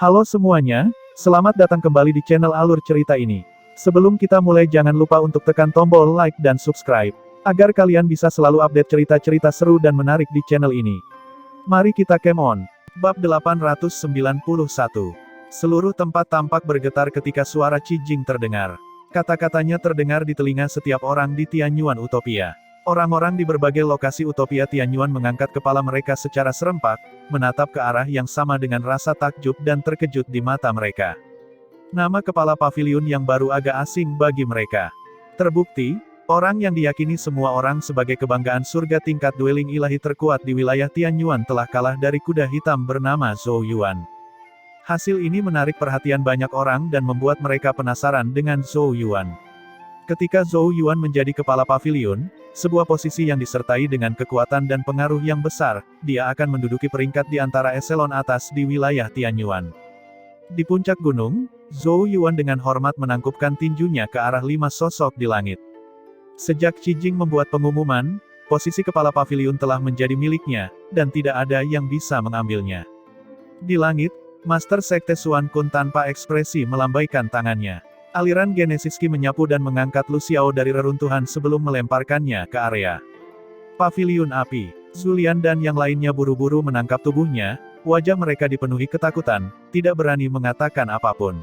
Halo semuanya, selamat datang kembali di channel Alur Cerita ini. Sebelum kita mulai jangan lupa untuk tekan tombol like dan subscribe, agar kalian bisa selalu update cerita-cerita seru dan menarik di channel ini. Mari kita game on. Bab 891. Seluruh tempat tampak bergetar ketika suara Cijing terdengar. Kata-katanya terdengar di telinga setiap orang di Tianyuan Utopia. Orang-orang di berbagai lokasi Utopia Tianyuan mengangkat kepala mereka secara serempak, menatap ke arah yang sama dengan rasa takjub dan terkejut di mata mereka. Nama kepala paviliun yang baru agak asing bagi mereka. Terbukti, orang yang diyakini semua orang sebagai kebanggaan surga tingkat dueling ilahi terkuat di wilayah Tianyuan telah kalah dari kuda hitam bernama Zhou Yuan. Hasil ini menarik perhatian banyak orang dan membuat mereka penasaran dengan Zhou Yuan. Ketika Zhou Yuan menjadi kepala paviliun, sebuah posisi yang disertai dengan kekuatan dan pengaruh yang besar, dia akan menduduki peringkat di antara eselon atas di wilayah Tianyuan. Di puncak gunung, Zhou Yuan dengan hormat menangkupkan tinjunya ke arah 5 sosok di langit. Sejak Cijing membuat pengumuman, posisi kepala paviliun telah menjadi miliknya, dan tidak ada yang bisa mengambilnya. Di langit, Master Sekte Xuan Kun tanpa ekspresi melambaikan tangannya. Aliran Genesis Qi menyapu dan mengangkat Lu Xiao dari reruntuhan sebelum melemparkannya ke area Paviliun Api. Zulian dan yang lainnya buru-buru menangkap tubuhnya, wajah mereka dipenuhi ketakutan, tidak berani mengatakan apapun.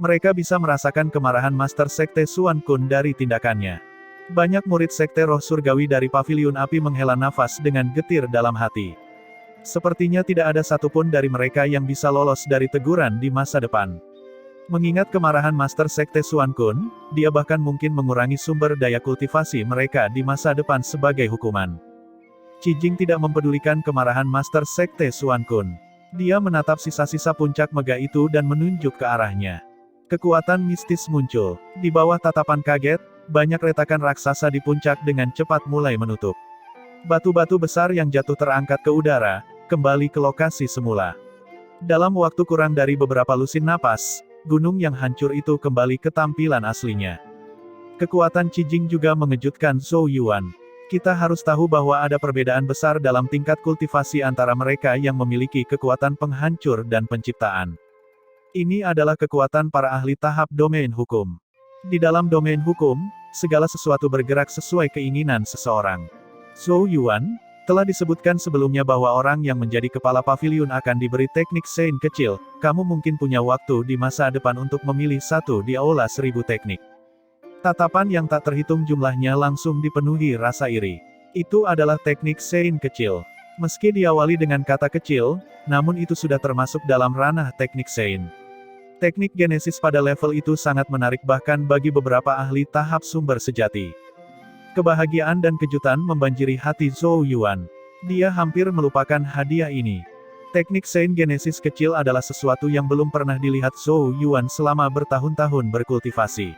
Mereka bisa merasakan kemarahan Master Sekte Xuan Kun dari tindakannya. Banyak murid Sekte Roh Surgawi dari Paviliun Api menghela nafas dengan getir dalam hati. Sepertinya tidak ada satupun dari mereka yang bisa lolos dari teguran di masa depan. Mengingat kemarahan Master Sekte Xuan Kun, dia bahkan mungkin mengurangi sumber daya kultivasi mereka di masa depan sebagai hukuman. Cijing tidak mempedulikan kemarahan Master Sekte Xuan Kun. Dia menatap sisa-sisa puncak mega itu dan menunjuk ke arahnya. Kekuatan mistis muncul. Di bawah tatapan kaget, banyak retakan raksasa di puncak dengan cepat mulai menutup. Batu-batu besar yang jatuh terangkat ke udara, kembali ke lokasi semula. Dalam waktu kurang dari beberapa lusin napas, gunung yang hancur itu kembali ke tampilan aslinya. Kekuatan Cijing juga mengejutkan Zhou Yuan. Kita harus tahu bahwa ada perbedaan besar dalam tingkat kultivasi antara mereka yang memiliki kekuatan penghancur dan penciptaan. Ini adalah kekuatan para ahli tahap domain hukum. Di dalam domain hukum, segala sesuatu bergerak sesuai keinginan seseorang. Zhou Yuan, telah disebutkan sebelumnya bahwa orang yang menjadi kepala paviliun akan diberi teknik Sein kecil, kamu mungkin punya waktu di masa depan untuk memilih satu di aula 1000 teknik. Tatapan yang tak terhitung jumlahnya langsung dipenuhi rasa iri. Itu adalah teknik Sein kecil. Meski diawali dengan kata kecil, namun itu sudah termasuk dalam ranah teknik Sein. Teknik Genesis pada level itu sangat menarik bahkan bagi beberapa ahli tahap sumber sejati. Kebahagiaan dan kejutan membanjiri hati Zhou Yuan. Dia hampir melupakan hadiah ini. Teknik Sein Genesis kecil adalah sesuatu yang belum pernah dilihat Zhou Yuan selama bertahun-tahun berkultivasi.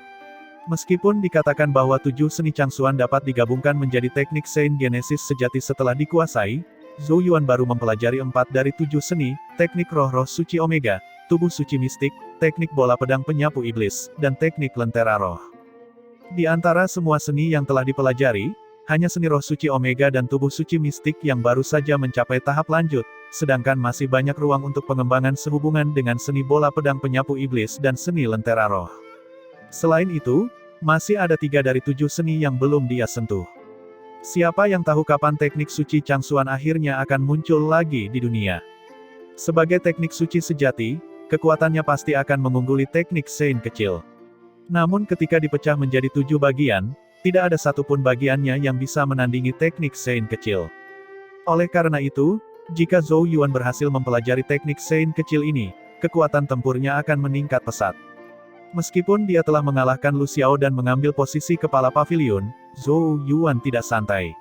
Meskipun dikatakan bahwa 7 seni Changsuan dapat digabungkan menjadi teknik Sein Genesis sejati setelah dikuasai, Zhou Yuan baru mempelajari 4 dari 7 seni, teknik roh-roh suci Omega, tubuh suci mistik, teknik bola pedang penyapu iblis, dan teknik lentera roh. Di antara semua seni yang telah dipelajari, hanya seni roh suci Omega dan tubuh suci mistik yang baru saja mencapai tahap lanjut, sedangkan masih banyak ruang untuk pengembangan sehubungan dengan seni bola pedang penyapu iblis dan seni lentera roh. Selain itu, masih ada 3 dari 7 seni yang belum dia sentuh. Siapa yang tahu kapan teknik suci Changsuan akhirnya akan muncul lagi di dunia. Sebagai teknik suci sejati, kekuatannya pasti akan mengungguli teknik Sein kecil. Namun ketika dipecah menjadi 7 bagian, tidak ada satupun bagiannya yang bisa menandingi teknik Sein kecil. Oleh karena itu, jika Zhou Yuan berhasil mempelajari teknik Sein kecil ini, kekuatan tempurnya akan meningkat pesat. Meskipun dia telah mengalahkan Lu Xiao dan mengambil posisi kepala paviliun, Zhou Yuan tidak santai.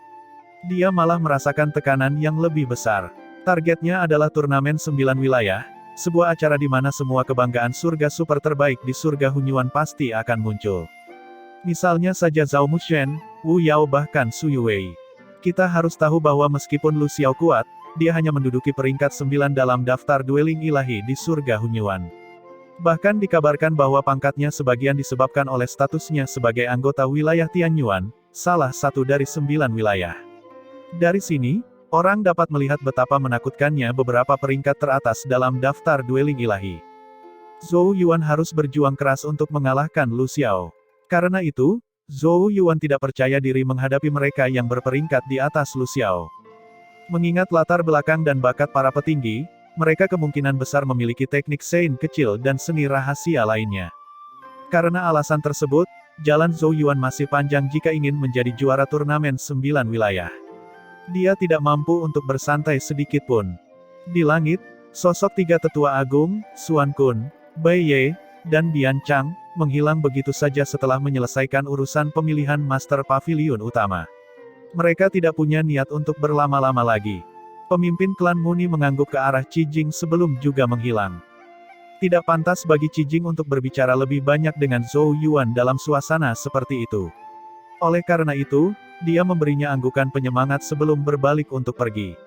Dia malah merasakan tekanan yang lebih besar. Targetnya adalah turnamen 9 wilayah, sebuah acara di mana semua kebanggaan surga super terbaik di surga Hunyuan pasti akan muncul. Misalnya saja Zhao Mushen, Wu Yao bahkan Su Yuwei. Kita harus tahu bahwa meskipun Lu Xiao kuat, dia hanya menduduki peringkat 9 dalam daftar dueling ilahi di surga Hunyuan. Bahkan dikabarkan bahwa pangkatnya sebagian disebabkan oleh statusnya sebagai anggota wilayah Tianyuan, salah satu dari 9 wilayah. Dari sini, Orang dapat melihat betapa menakutkannya beberapa peringkat teratas dalam daftar dueling ilahi. Zhou Yuan harus berjuang keras untuk mengalahkan Lu Xiao. Karena itu, Zhou Yuan tidak percaya diri menghadapi mereka yang berperingkat di atas Lu Xiao. Mengingat latar belakang dan bakat para petinggi, mereka kemungkinan besar memiliki teknik Sein kecil dan seni rahasia lainnya. Karena alasan tersebut, jalan Zhou Yuan masih panjang jika ingin menjadi juara turnamen 9 wilayah. Dia tidak mampu untuk bersantai sedikit pun. Di langit, sosok tiga tetua agung, Xuan Kun, Bai Ye, dan Bian Chang, menghilang begitu saja setelah menyelesaikan urusan pemilihan Master Pavilion utama. Mereka tidak punya niat untuk berlama-lama lagi. Pemimpin klan Muni mengangguk ke arah Qi Jing sebelum juga menghilang. Tidak pantas bagi Qi Jing untuk berbicara lebih banyak dengan Zhou Yuan dalam suasana seperti itu. Oleh karena itu, dia memberinya anggukan penyemangat sebelum berbalik untuk pergi.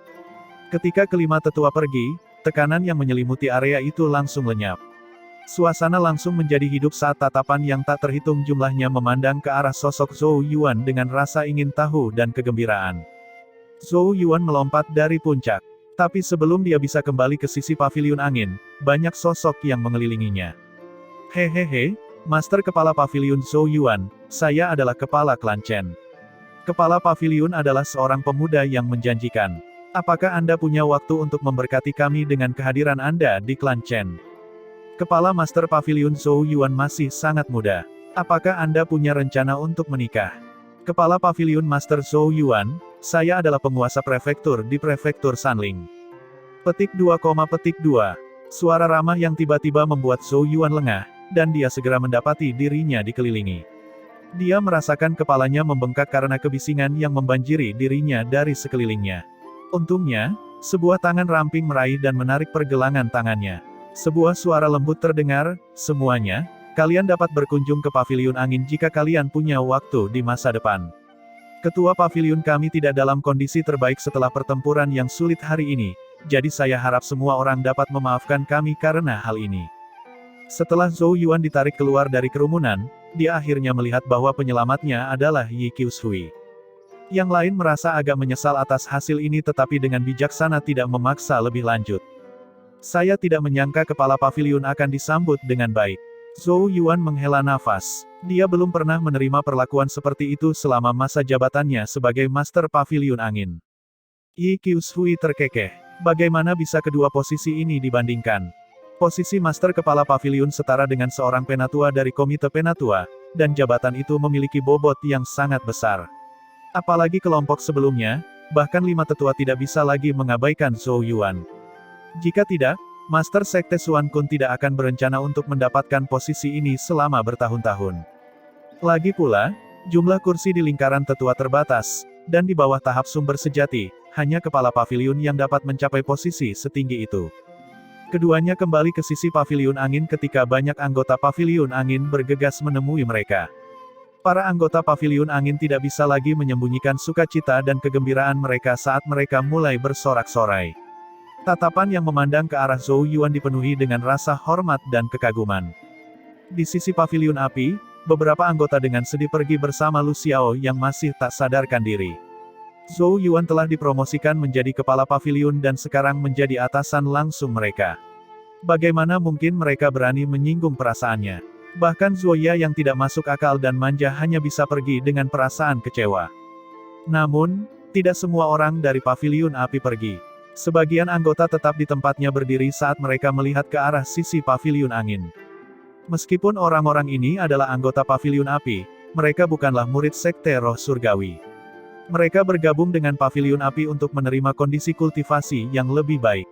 Ketika kelima tetua pergi, tekanan yang menyelimuti area itu langsung lenyap. Suasana langsung menjadi hidup saat tatapan yang tak terhitung jumlahnya memandang ke arah sosok Zhou Yuan dengan rasa ingin tahu dan kegembiraan. Zhou Yuan melompat dari puncak. Tapi sebelum dia bisa kembali ke sisi paviliun angin, banyak sosok yang mengelilinginya. Hehehe, Master Kepala Paviliun Zhou Yuan, saya adalah Kepala Klan Chen. Kepala Paviliun adalah seorang pemuda yang menjanjikan. Apakah Anda punya waktu untuk memberkati kami dengan kehadiran Anda di Klan Chen? Kepala Master Paviliun Zhou Yuan masih sangat muda. Apakah Anda punya rencana untuk menikah? Kepala Paviliun Master Zhou Yuan, saya adalah penguasa prefektur di prefektur Sanling. Petik 2, petik 2. Suara ramah yang tiba-tiba membuat Zhou Yuan lengah, dan dia segera mendapati dirinya dikelilingi. Dia merasakan kepalanya membengkak karena kebisingan yang membanjiri dirinya dari sekelilingnya. Untungnya, sebuah tangan ramping meraih dan menarik pergelangan tangannya. Sebuah suara lembut terdengar, semuanya, kalian dapat berkunjung ke paviliun angin jika kalian punya waktu di masa depan. Ketua paviliun kami tidak dalam kondisi terbaik setelah pertempuran yang sulit hari ini, jadi saya harap semua orang dapat memaafkan kami karena hal ini. Setelah Zhou Yuan ditarik keluar dari kerumunan, dia akhirnya melihat bahwa penyelamatnya adalah Yi Qiushui. Yang lain merasa agak menyesal atas hasil ini tetapi dengan bijaksana tidak memaksa lebih lanjut. Saya tidak menyangka kepala paviliun akan disambut dengan baik. Zhou Yuan menghela nafas. Dia belum pernah menerima perlakuan seperti itu selama masa jabatannya sebagai Master Paviliun Angin. Yi Qiushui terkekeh. Bagaimana bisa kedua posisi ini dibandingkan? Posisi Master Kepala Paviliun setara dengan seorang penatua dari Komite Penatua, dan jabatan itu memiliki bobot yang sangat besar. Apalagi kelompok sebelumnya, bahkan 5 tetua tidak bisa lagi mengabaikan Zhou Yuan. Jika tidak, Master Sekte Xuan Kun tidak akan berencana untuk mendapatkan posisi ini selama bertahun-tahun. Lagi pula, jumlah kursi di lingkaran tetua terbatas, dan di bawah tahap sumber sejati, hanya kepala paviliun yang dapat mencapai posisi setinggi itu. Keduanya kembali ke sisi paviliun angin ketika banyak anggota paviliun angin bergegas menemui mereka. Para anggota paviliun angin tidak bisa lagi menyembunyikan sukacita dan kegembiraan mereka saat mereka mulai bersorak-sorai. Tatapan yang memandang ke arah Zhou Yuan dipenuhi dengan rasa hormat dan kekaguman. Di sisi paviliun api, beberapa anggota dengan sedih pergi bersama Lu Xiao yang masih tak sadarkan diri. Zhou Yuan telah dipromosikan menjadi kepala paviliun dan sekarang menjadi atasan langsung mereka. Bagaimana mungkin mereka berani menyinggung perasaannya? Bahkan Zuoya yang tidak masuk akal dan manja hanya bisa pergi dengan perasaan kecewa. Namun, tidak semua orang dari paviliun api pergi. Sebagian anggota tetap di tempatnya berdiri saat mereka melihat ke arah sisi paviliun angin. Meskipun orang-orang ini adalah anggota paviliun api, mereka bukanlah murid sekte roh surgawi. Mereka bergabung dengan paviliun api untuk menerima kondisi kultivasi yang lebih baik.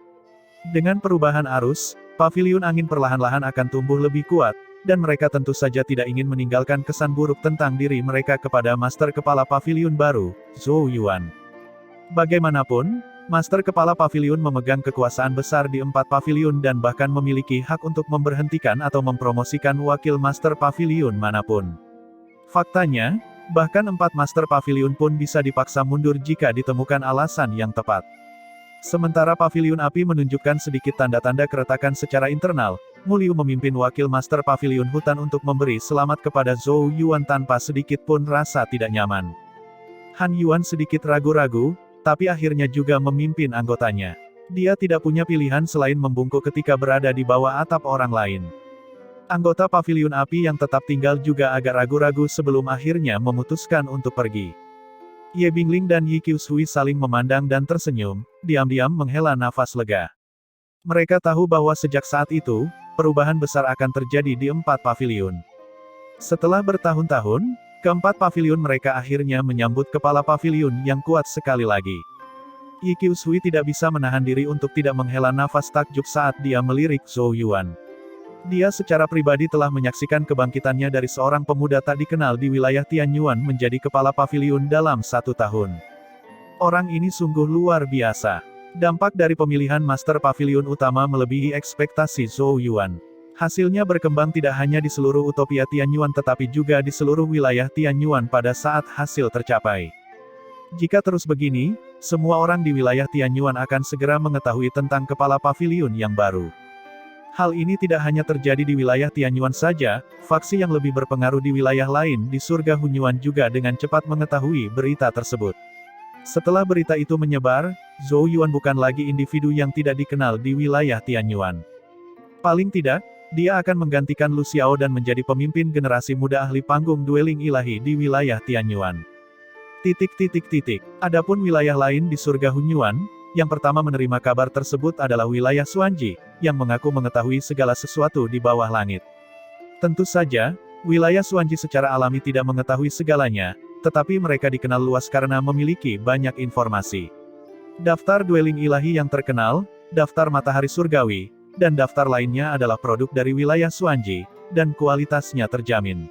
Dengan perubahan arus, paviliun angin perlahan-lahan akan tumbuh lebih kuat, dan mereka tentu saja tidak ingin meninggalkan kesan buruk tentang diri mereka kepada Master Kepala Paviliun baru, Zhou Yuan. Bagaimanapun, Master Kepala Paviliun memegang kekuasaan besar di 4 paviliun dan bahkan memiliki hak untuk memberhentikan atau mempromosikan wakil Master Paviliun manapun. Faktanya, bahkan 4 Master Paviliun pun bisa dipaksa mundur jika ditemukan alasan yang tepat. Sementara Paviliun Api menunjukkan sedikit tanda-tanda keretakan secara internal, Mu Liu memimpin wakil Master Paviliun Hutan untuk memberi selamat kepada Zhou Yuan tanpa sedikit pun rasa tidak nyaman. Han Yuan sedikit ragu-ragu, tapi akhirnya juga memimpin anggotanya. Dia tidak punya pilihan selain membungkuk ketika berada di bawah atap orang lain. Anggota Paviliun Api yang tetap tinggal juga agak ragu-ragu sebelum akhirnya memutuskan untuk pergi. Ye Bingling dan Yi Qiushui saling memandang dan tersenyum, diam-diam menghela nafas lega. Mereka tahu bahwa sejak saat itu, perubahan besar akan terjadi di 4 paviliun. Setelah bertahun-tahun, keempat paviliun mereka akhirnya menyambut kepala paviliun yang kuat sekali lagi. Yi Qiushui tidak bisa menahan diri untuk tidak menghela nafas takjub saat dia melirik Zhou Yuan. Dia secara pribadi telah menyaksikan kebangkitannya dari seorang pemuda tak dikenal di wilayah Tianyuan menjadi kepala paviliun dalam 1 tahun. Orang ini sungguh luar biasa. Dampak dari pemilihan Master Paviliun utama melebihi ekspektasi Zhou Yuan. Hasilnya berkembang tidak hanya di seluruh utopia Tianyuan tetapi juga di seluruh wilayah Tianyuan pada saat hasil tercapai. Jika terus begini, semua orang di wilayah Tianyuan akan segera mengetahui tentang kepala paviliun yang baru. Hal ini tidak hanya terjadi di wilayah Tianyuan saja, faksi yang lebih berpengaruh di wilayah lain di surga Hunyuan juga dengan cepat mengetahui berita tersebut. Setelah berita itu menyebar, Zhou Yuan bukan lagi individu yang tidak dikenal di wilayah Tianyuan. Paling tidak, dia akan menggantikan Lu Xiao dan menjadi pemimpin generasi muda ahli panggung dueling ilahi di wilayah Tianyuan. Adapun wilayah lain di surga Hunyuan, yang pertama menerima kabar tersebut adalah wilayah Xuanji, yang mengaku mengetahui segala sesuatu di bawah langit. Tentu saja, wilayah Xuanji secara alami tidak mengetahui segalanya, tetapi mereka dikenal luas karena memiliki banyak informasi. Daftar dueling ilahi yang terkenal, daftar matahari surgawi, dan daftar lainnya adalah produk dari wilayah Xuanji, dan kualitasnya terjamin.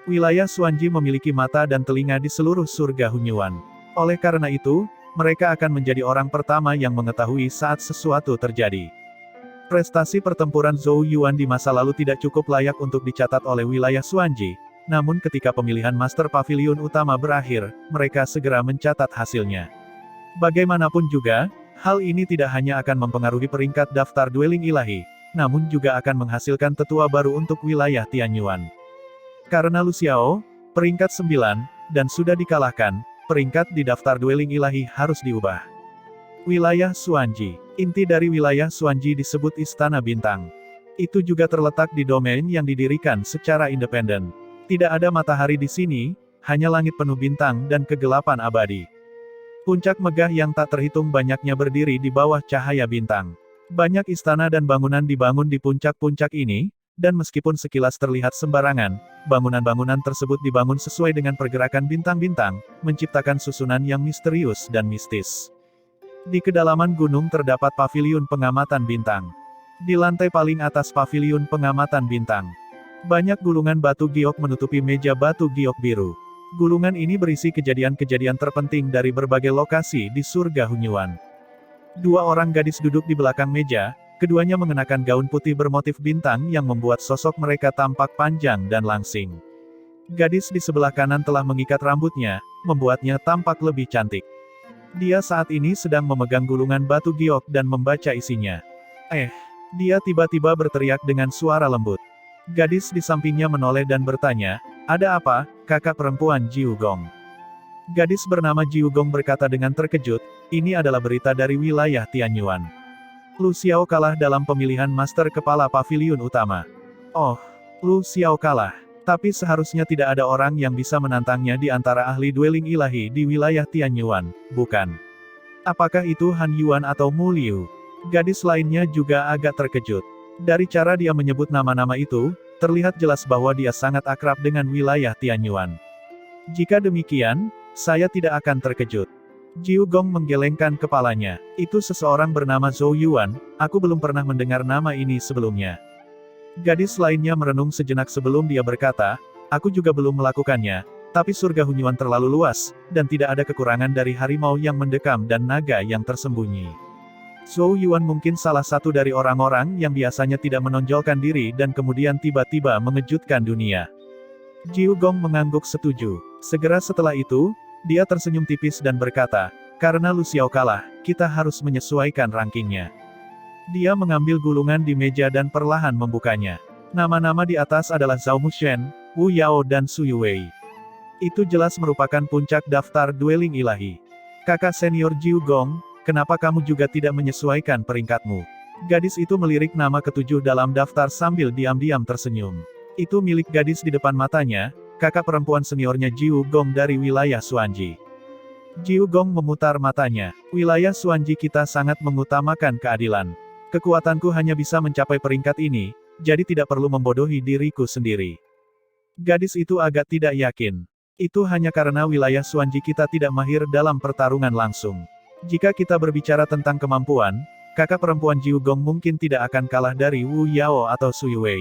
Wilayah Xuanji memiliki mata dan telinga di seluruh surga Hunyuan. Oleh karena itu, mereka akan menjadi orang pertama yang mengetahui saat sesuatu terjadi. Prestasi pertempuran Zhou Yuan di masa lalu tidak cukup layak untuk dicatat oleh wilayah Xuanji, namun ketika pemilihan Master Paviliun utama berakhir, mereka segera mencatat hasilnya. Bagaimanapun juga, hal ini tidak hanya akan mempengaruhi peringkat daftar dueling ilahi, namun juga akan menghasilkan tetua baru untuk wilayah Tianyuan. Karena Lu Xiao, peringkat 9, dan sudah dikalahkan, peringkat di daftar dueling ilahi harus diubah. Wilayah Xuanji. Inti dari wilayah Xuanji disebut Istana Bintang. Itu juga terletak di domain yang didirikan secara independen. Tidak ada matahari di sini, hanya langit penuh bintang dan kegelapan abadi. Puncak megah yang tak terhitung banyaknya berdiri di bawah cahaya bintang. Banyak istana dan bangunan dibangun di puncak-puncak ini, dan meskipun sekilas terlihat sembarangan, bangunan-bangunan tersebut dibangun sesuai dengan pergerakan bintang-bintang, menciptakan susunan yang misterius dan mistis. Di kedalaman gunung terdapat paviliun pengamatan bintang. Di lantai paling atas paviliun pengamatan bintang. Banyak gulungan batu giok menutupi meja batu giok biru. Gulungan ini berisi kejadian-kejadian terpenting dari berbagai lokasi di surga Hunyuan. 2 orang gadis duduk di belakang meja, keduanya mengenakan gaun putih bermotif bintang yang membuat sosok mereka tampak panjang dan langsing. Gadis di sebelah kanan telah mengikat rambutnya, membuatnya tampak lebih cantik. Dia saat ini sedang memegang gulungan batu giok dan membaca isinya. Dia tiba-tiba berteriak dengan suara lembut. Gadis di sampingnya menoleh dan bertanya, "Ada apa, kakak perempuan Jiu Gong?" Gadis bernama Jiu Gong berkata dengan terkejut, "Ini adalah berita dari wilayah Tianyuan. Lu Xiao kalah dalam pemilihan Master Kepala Paviliun Utama." "Oh, Lu Xiao kalah. Tapi seharusnya tidak ada orang yang bisa menantangnya di antara ahli dueling ilahi di wilayah Tianyuan, bukan? Apakah itu Han Yuan atau Mu Liu?" Gadis lainnya juga agak terkejut. Dari cara dia menyebut nama-nama itu, terlihat jelas bahwa dia sangat akrab dengan wilayah Tianyuan. "Jika demikian, saya tidak akan terkejut." Jiu Gong menggelengkan kepalanya. "Itu seseorang bernama Zhou Yuan, aku belum pernah mendengar nama ini sebelumnya." Gadis lainnya merenung sejenak sebelum dia berkata, "Aku juga belum melakukannya, tapi surga Hunyuan terlalu luas, dan tidak ada kekurangan dari harimau yang mendekam dan naga yang tersembunyi. Zhou Yuan mungkin salah satu dari orang-orang yang biasanya tidak menonjolkan diri dan kemudian tiba-tiba mengejutkan dunia." Jiu Gong mengangguk setuju. Segera setelah itu, dia tersenyum tipis dan berkata, "Karena Lu Xiao kalah, kita harus menyesuaikan rankingnya." Dia mengambil gulungan di meja dan perlahan membukanya. Nama-nama di atas adalah Zhao Mushen, Wu Yao dan Su Yuwei. Itu jelas merupakan puncak daftar dueling ilahi. Kakak senior Jiu Gong, kenapa kamu juga tidak menyesuaikan peringkatmu? Gadis itu melirik nama ketujuh dalam daftar sambil diam-diam tersenyum. Itu milik gadis di depan matanya, kakak perempuan seniornya Jiu Gong dari wilayah Xuanji. Jiu Gong memutar matanya. Wilayah Xuanji kita sangat mengutamakan keadilan. Kekuatanku hanya bisa mencapai peringkat ini, jadi tidak perlu membodohi diriku sendiri. Gadis itu agak tidak yakin. Itu hanya karena wilayah Xuanji kita tidak mahir dalam pertarungan langsung. Jika kita berbicara tentang kemampuan, kakak perempuan Jiu Gong mungkin tidak akan kalah dari Wu Yao atau Sui Wei.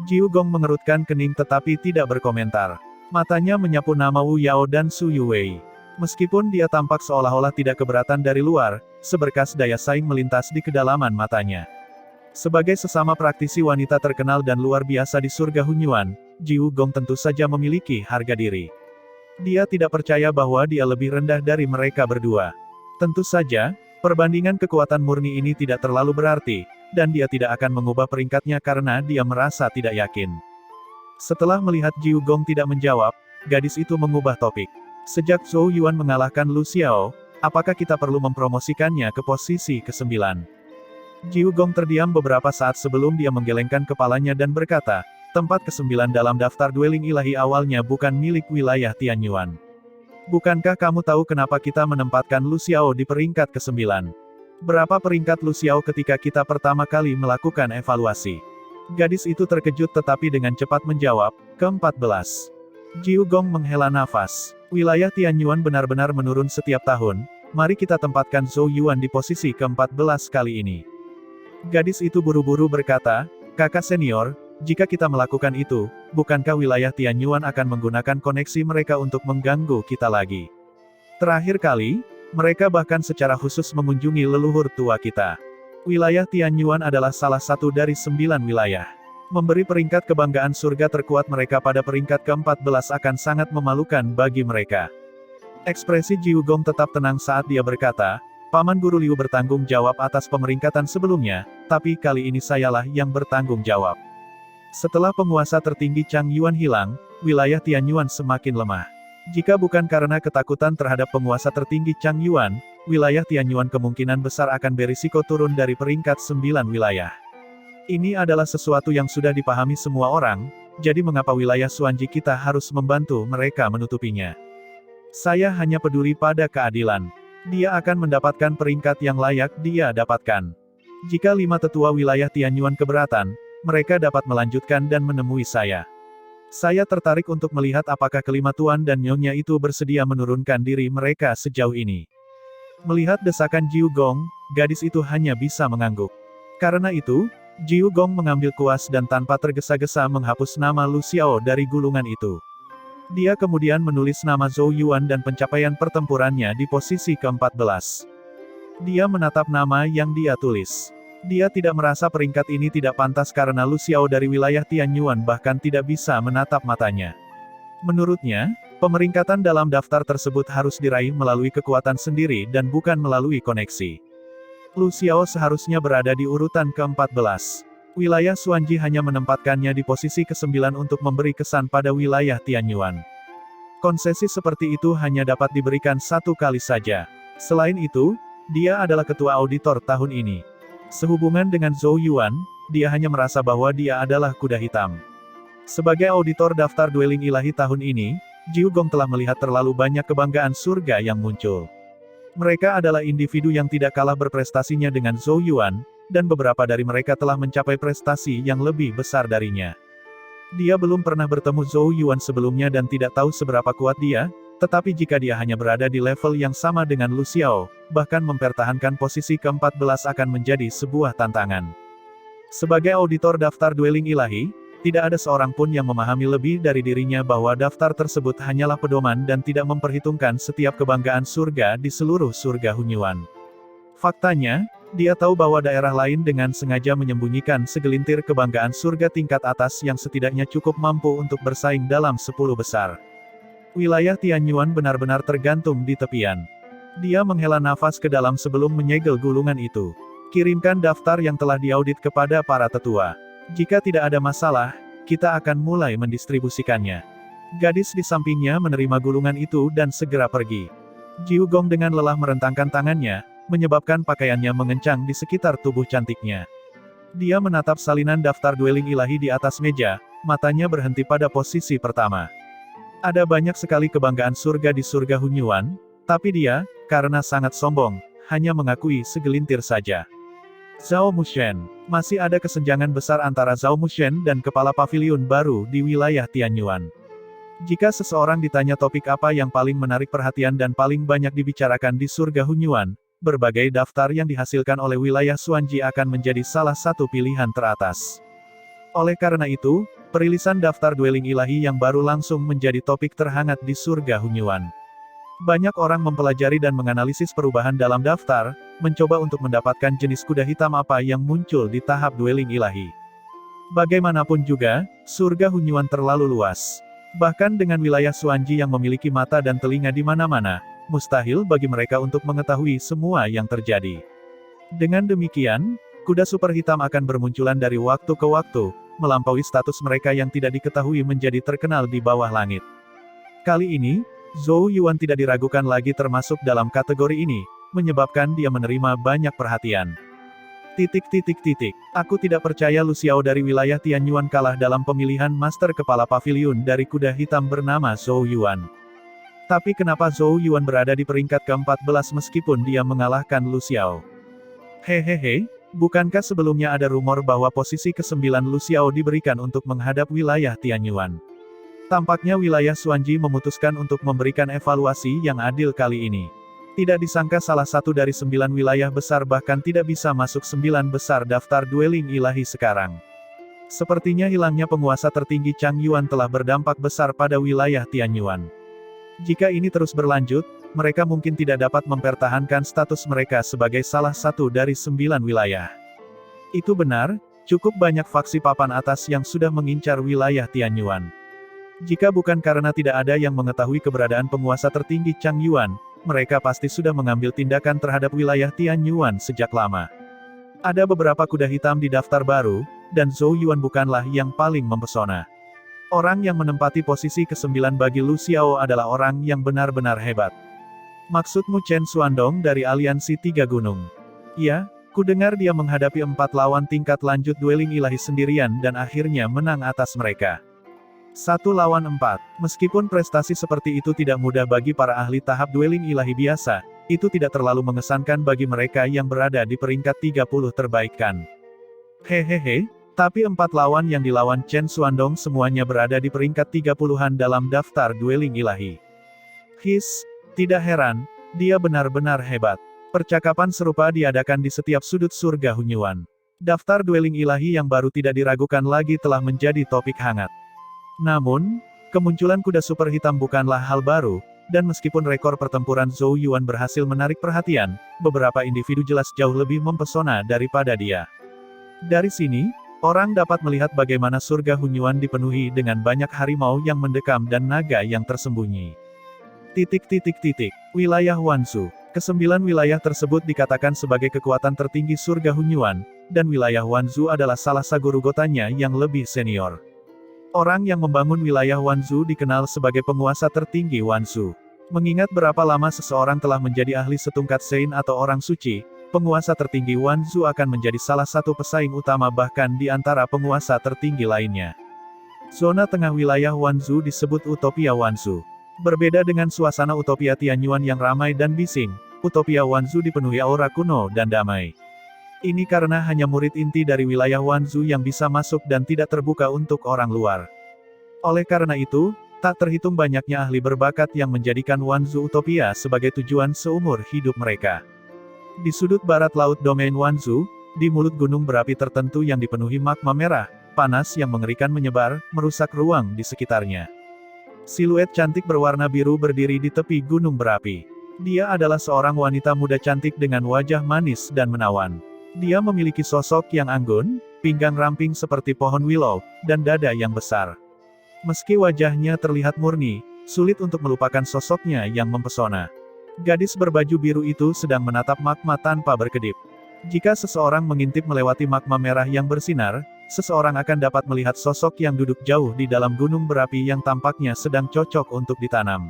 Jiu Gong mengerutkan kening tetapi tidak berkomentar. Matanya menyapu nama Wu Yao dan Sui Wei. Meskipun dia tampak seolah-olah tidak keberatan dari luar, seberkas daya saing melintas di kedalaman matanya. Sebagai sesama praktisi wanita terkenal dan luar biasa di surga Hunyuan, Jiu Gong tentu saja memiliki harga diri. Dia tidak percaya bahwa dia lebih rendah dari mereka berdua. Tentu saja, perbandingan kekuatan murni ini tidak terlalu berarti, dan dia tidak akan mengubah peringkatnya karena dia merasa tidak yakin. Setelah melihat Jiu Gong tidak menjawab, gadis itu mengubah topik. Sejak Zhou Yuan mengalahkan Lu Xiao, apakah kita perlu mempromosikannya ke posisi ke-9? Jiu Gong terdiam beberapa saat sebelum dia menggelengkan kepalanya dan berkata, tempat ke-9 dalam daftar dueling ilahi awalnya bukan milik wilayah Tianyuan. Bukankah kamu tahu kenapa kita menempatkan Lu Xiao di peringkat ke-9? Berapa peringkat Lu Xiao ketika kita pertama kali melakukan evaluasi? Gadis itu terkejut tetapi dengan cepat menjawab, ke-14. Jiu Gong menghela nafas. Wilayah Tianyuan benar-benar menurun setiap tahun, mari kita tempatkan Zhou Yuan di posisi ke-14 kali ini. Gadis itu buru-buru berkata, kakak senior, jika kita melakukan itu, bukankah wilayah Tianyuan akan menggunakan koneksi mereka untuk mengganggu kita lagi? Terakhir kali, mereka bahkan secara khusus mengunjungi leluhur tua kita. Wilayah Tianyuan adalah salah satu dari 9 wilayah. Memberi peringkat kebanggaan surga terkuat mereka pada peringkat ke-14 akan sangat memalukan bagi mereka. Ekspresi Jiu Gong tetap tenang saat dia berkata, Paman Guru Liu bertanggung jawab atas pemeringkatan sebelumnya, tapi kali ini sayalah yang bertanggung jawab. Setelah penguasa tertinggi Chang Yuan hilang, wilayah Tianyuan semakin lemah. Jika bukan karena ketakutan terhadap penguasa tertinggi Chang Yuan, wilayah Tianyuan kemungkinan besar akan berisiko turun dari peringkat 9 wilayah. Ini adalah sesuatu yang sudah dipahami semua orang, jadi mengapa wilayah Xuanji kita harus membantu mereka menutupinya? Saya hanya peduli pada keadilan. Dia akan mendapatkan peringkat yang layak dia dapatkan. Jika 5 tetua wilayah Tianyuan keberatan, mereka dapat melanjutkan dan menemui saya. Saya tertarik untuk melihat apakah kelima tuan dan nyonya itu bersedia menurunkan diri mereka sejauh ini. Melihat desakan Jiu Gong, gadis itu hanya bisa mengangguk. Karena itu, Jiu Gong mengambil kuas dan tanpa tergesa-gesa menghapus nama Lu Xiao dari gulungan itu. Dia kemudian menulis nama Zhou Yuan dan pencapaian pertempurannya di posisi ke-14. Dia menatap nama yang dia tulis. Dia tidak merasa peringkat ini tidak pantas karena Lu Xiao dari wilayah Tianyuan bahkan tidak bisa menatap matanya. Menurutnya, pemeringkatan dalam daftar tersebut harus diraih melalui kekuatan sendiri dan bukan melalui koneksi. Lu Xiao seharusnya berada di urutan ke-14. Wilayah Xuanji hanya menempatkannya di posisi ke-9 untuk memberi kesan pada wilayah Tianyuan. Konsesi seperti itu hanya dapat diberikan satu kali saja. Selain itu, dia adalah ketua auditor tahun ini. Sehubungan dengan Zhou Yuan, dia hanya merasa bahwa dia adalah kuda hitam. Sebagai auditor daftar dueling ilahi tahun ini, Jiu Gong telah melihat terlalu banyak kebanggaan surga yang muncul. Mereka adalah individu yang tidak kalah berprestasinya dengan Zhou Yuan, dan beberapa dari mereka telah mencapai prestasi yang lebih besar darinya. Dia belum pernah bertemu Zhou Yuan sebelumnya dan tidak tahu seberapa kuat dia, tetapi jika dia hanya berada di level yang sama dengan Lu Xiao, bahkan mempertahankan posisi ke-14 akan menjadi sebuah tantangan. Sebagai auditor daftar dueling ilahi, tidak ada seorang pun yang memahami lebih dari dirinya bahwa daftar tersebut hanyalah pedoman dan tidak memperhitungkan setiap kebanggaan surga di seluruh surga Hunyuan. Faktanya, dia tahu bahwa daerah lain dengan sengaja menyembunyikan segelintir kebanggaan surga tingkat atas yang setidaknya cukup mampu untuk bersaing dalam 10 besar. Wilayah Tianyuan benar-benar tergantung di tepian. Dia menghela nafas ke dalam sebelum menyegel gulungan itu. Kirimkan daftar yang telah diaudit kepada para tetua. Jika tidak ada masalah, kita akan mulai mendistribusikannya. Gadis di sampingnya menerima gulungan itu dan segera pergi. Jiu Gong dengan lelah merentangkan tangannya, menyebabkan pakaiannya mengencang di sekitar tubuh cantiknya. Dia menatap salinan daftar dueling ilahi di atas meja, matanya berhenti pada posisi pertama. Ada banyak sekali kebanggaan surga di surga Hunyuan, tapi dia, karena sangat sombong, hanya mengakui segelintir saja. Zhao Mushen. Masih ada kesenjangan besar antara Zhao Mushen dan kepala paviliun baru di wilayah Tianyuan. Jika seseorang ditanya topik apa yang paling menarik perhatian dan paling banyak dibicarakan di surga Hunyuan, berbagai daftar yang dihasilkan oleh wilayah Xuanji akan menjadi salah satu pilihan teratas. Oleh karena itu, perilisan daftar dueling ilahi yang baru langsung menjadi topik terhangat di surga Hunyuan. Banyak orang mempelajari dan menganalisis perubahan dalam daftar, mencoba untuk mendapatkan jenis kuda hitam apa yang muncul di tahap dueling ilahi. Bagaimanapun juga, surga Hunyuan terlalu luas. Bahkan dengan wilayah Xuanji yang memiliki mata dan telinga di mana-mana, mustahil bagi mereka untuk mengetahui semua yang terjadi. Dengan demikian, kuda super hitam akan bermunculan dari waktu ke waktu, melampaui status mereka yang tidak diketahui menjadi terkenal di bawah langit. Kali ini, Zhou Yuan tidak diragukan lagi termasuk dalam kategori ini, menyebabkan dia menerima banyak perhatian. Aku tidak percaya Lu Xiao dari wilayah Tianyuan kalah dalam pemilihan master kepala paviliun dari kuda hitam bernama Zhou Yuan. Tapi kenapa Zhou Yuan berada di peringkat ke-14 meskipun dia mengalahkan Lu Xiao? Hehehe, bukankah sebelumnya ada rumor bahwa posisi ke-9 Lu Xiao diberikan untuk menghadap wilayah Tianyuan? Tampaknya wilayah Xuanji memutuskan untuk memberikan evaluasi yang adil kali ini. Tidak disangka salah satu dari 9 wilayah besar bahkan tidak bisa masuk 9 besar daftar dueling ilahi sekarang. Sepertinya hilangnya penguasa tertinggi Chang Yuan telah berdampak besar pada wilayah Tianyuan. Jika ini terus berlanjut, mereka mungkin tidak dapat mempertahankan status mereka sebagai salah satu dari 9 wilayah. Itu benar, cukup banyak faksi papan atas yang sudah mengincar wilayah Tianyuan. Jika bukan karena tidak ada yang mengetahui keberadaan penguasa tertinggi Chang Yuan, mereka pasti sudah mengambil tindakan terhadap wilayah Tianyuan sejak lama. Ada beberapa kuda hitam di daftar baru, dan Zhou Yuan bukanlah yang paling mempesona. Orang yang menempati posisi ke-9 bagi Lu Xiao adalah orang yang benar-benar hebat. Maksudmu Chen Xuandong dari aliansi Tiga Gunung? Ya, kudengar dia menghadapi 4 lawan tingkat lanjut dueling ilahi sendirian dan akhirnya menang atas mereka. 1 lawan 4. Meskipun prestasi seperti itu tidak mudah bagi para ahli tahap dueling ilahi biasa, itu tidak terlalu mengesankan bagi mereka yang berada di peringkat 30 terbaik kan. Hehehe, tapi 4 lawan yang dilawan Chen Xuandong semuanya berada di peringkat 30-an dalam daftar dueling ilahi. Tidak heran, dia benar-benar hebat. Percakapan serupa diadakan di setiap sudut surga Hunyuan. Daftar dueling ilahi yang baru tidak diragukan lagi telah menjadi topik hangat. Namun, kemunculan kuda super hitam bukanlah hal baru, dan meskipun rekor pertempuran Zhou Yuan berhasil menarik perhatian, beberapa individu jelas jauh lebih mempesona daripada dia. Dari sini, orang dapat melihat bagaimana surga Hunyuan dipenuhi dengan banyak harimau yang mendekam dan naga yang tersembunyi. Wilayah Wansu. Ke-9 wilayah tersebut dikatakan sebagai kekuatan tertinggi surga Hunyuan, dan wilayah Wanzu adalah salah satu gurugotanya yang lebih senior. Orang yang membangun wilayah Wanzu dikenal sebagai penguasa tertinggi Wansu. Mengingat berapa lama seseorang telah menjadi ahli setungkat Sein atau orang suci, penguasa tertinggi Wanzu akan menjadi salah satu pesaing utama bahkan di antara penguasa tertinggi lainnya. Zona tengah wilayah Wanzu disebut Utopia Wanzu. Berbeda dengan suasana Utopia Tianyuan yang ramai dan bising, Utopia Wanzu dipenuhi aura kuno dan damai. Ini karena hanya murid inti dari wilayah Wanzu yang bisa masuk dan tidak terbuka untuk orang luar. Oleh karena itu, tak terhitung banyaknya ahli berbakat yang menjadikan Wanzu Utopia sebagai tujuan seumur hidup mereka. Di sudut barat laut domain Wanzu, di mulut gunung berapi tertentu yang dipenuhi magma merah, panas yang mengerikan menyebar, merusak ruang di sekitarnya. Siluet cantik berwarna biru berdiri di tepi gunung berapi. Dia adalah seorang wanita muda cantik dengan wajah manis dan menawan. Dia memiliki sosok yang anggun, pinggang ramping seperti pohon willow, dan dada yang besar. Meski wajahnya terlihat murni, sulit untuk melupakan sosoknya yang mempesona. Gadis berbaju biru itu sedang menatap magma tanpa berkedip. Jika seseorang mengintip melewati magma merah yang bersinar, seseorang akan dapat melihat sosok yang duduk jauh di dalam gunung berapi yang tampaknya sedang cocok untuk ditanam.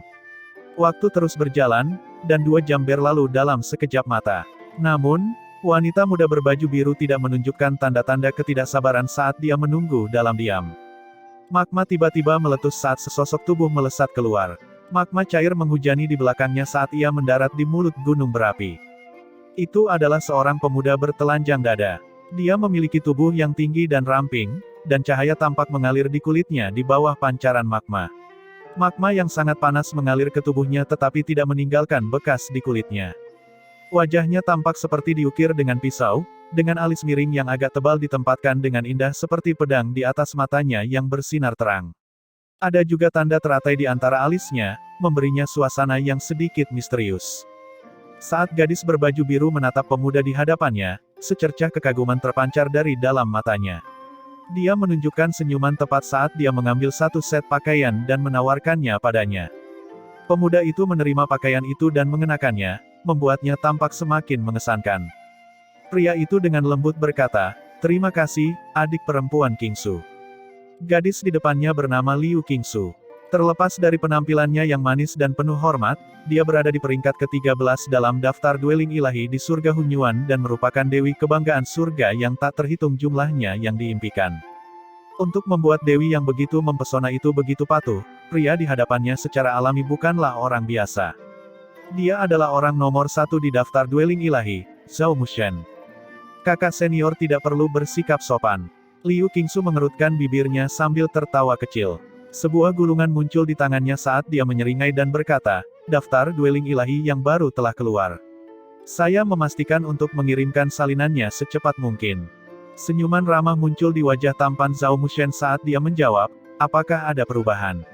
Waktu terus berjalan, dan 2 jam berlalu dalam sekejap mata. Namun, wanita muda berbaju biru tidak menunjukkan tanda-tanda ketidaksabaran saat dia menunggu dalam diam. Magma tiba-tiba meletus saat sesosok tubuh melesat keluar. Magma cair menghujani di belakangnya saat ia mendarat di mulut gunung berapi. Itu adalah seorang pemuda bertelanjang dada. Dia memiliki tubuh yang tinggi dan ramping, dan cahaya tampak mengalir di kulitnya di bawah pancaran magma. Magma yang sangat panas mengalir ke tubuhnya tetapi tidak meninggalkan bekas di kulitnya. Wajahnya tampak seperti diukir dengan pisau, dengan alis miring yang agak tebal ditempatkan dengan indah seperti pedang di atas matanya yang bersinar terang. Ada juga tanda teratai di antara alisnya, memberinya suasana yang sedikit misterius. Saat gadis berbaju biru menatap pemuda di hadapannya, secercah kekaguman terpancar dari dalam matanya. Dia menunjukkan senyuman tepat saat dia mengambil satu set pakaian dan menawarkannya padanya. Pemuda itu menerima pakaian itu dan mengenakannya, membuatnya tampak semakin mengesankan. Pria itu dengan lembut berkata, "Terima kasih, adik perempuan Kingsu." Gadis di depannya bernama Liu Kingsu. Terlepas dari penampilannya yang manis dan penuh hormat, dia berada di peringkat ke-13 dalam daftar dueling ilahi di surga Hunyuan dan merupakan dewi kebanggaan surga yang tak terhitung jumlahnya yang diimpikan. Untuk membuat dewi yang begitu mempesona itu begitu patuh, pria di hadapannya secara alami bukanlah orang biasa. Dia adalah orang nomor 1 di daftar dueling ilahi, Zhao Mushen. Kakak senior tidak perlu bersikap sopan. Liu Kingsu mengerutkan bibirnya sambil tertawa kecil. Sebuah gulungan muncul di tangannya saat dia menyeringai dan berkata, "Daftar dueling ilahi yang baru telah keluar. Saya memastikan untuk mengirimkan salinannya secepat mungkin." Senyuman ramah muncul di wajah tampan Zhao Mushen saat dia menjawab, "Apakah ada perubahan?"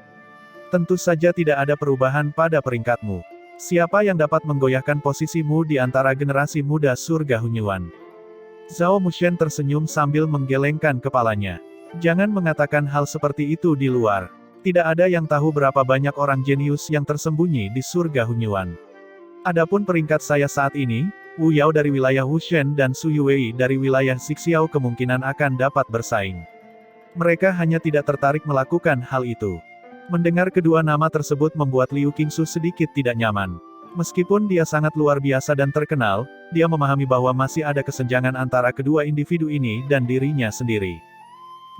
"Tentu saja tidak ada perubahan pada peringkatmu. Siapa yang dapat menggoyahkan posisimu di antara generasi muda surga Hunyuan?" Zhao Mushen tersenyum sambil menggelengkan kepalanya. "Jangan mengatakan hal seperti itu di luar. Tidak ada yang tahu berapa banyak orang jenius yang tersembunyi di surga Hunyuan. Adapun peringkat saya saat ini, Wu Yao dari wilayah Wushen dan Su Yuwei dari wilayah Xixiao kemungkinan akan dapat bersaing. Mereka hanya tidak tertarik melakukan hal itu." Mendengar kedua nama tersebut membuat Liu Kingsu sedikit tidak nyaman. Meskipun dia sangat luar biasa dan terkenal, dia memahami bahwa masih ada kesenjangan antara kedua individu ini dan dirinya sendiri.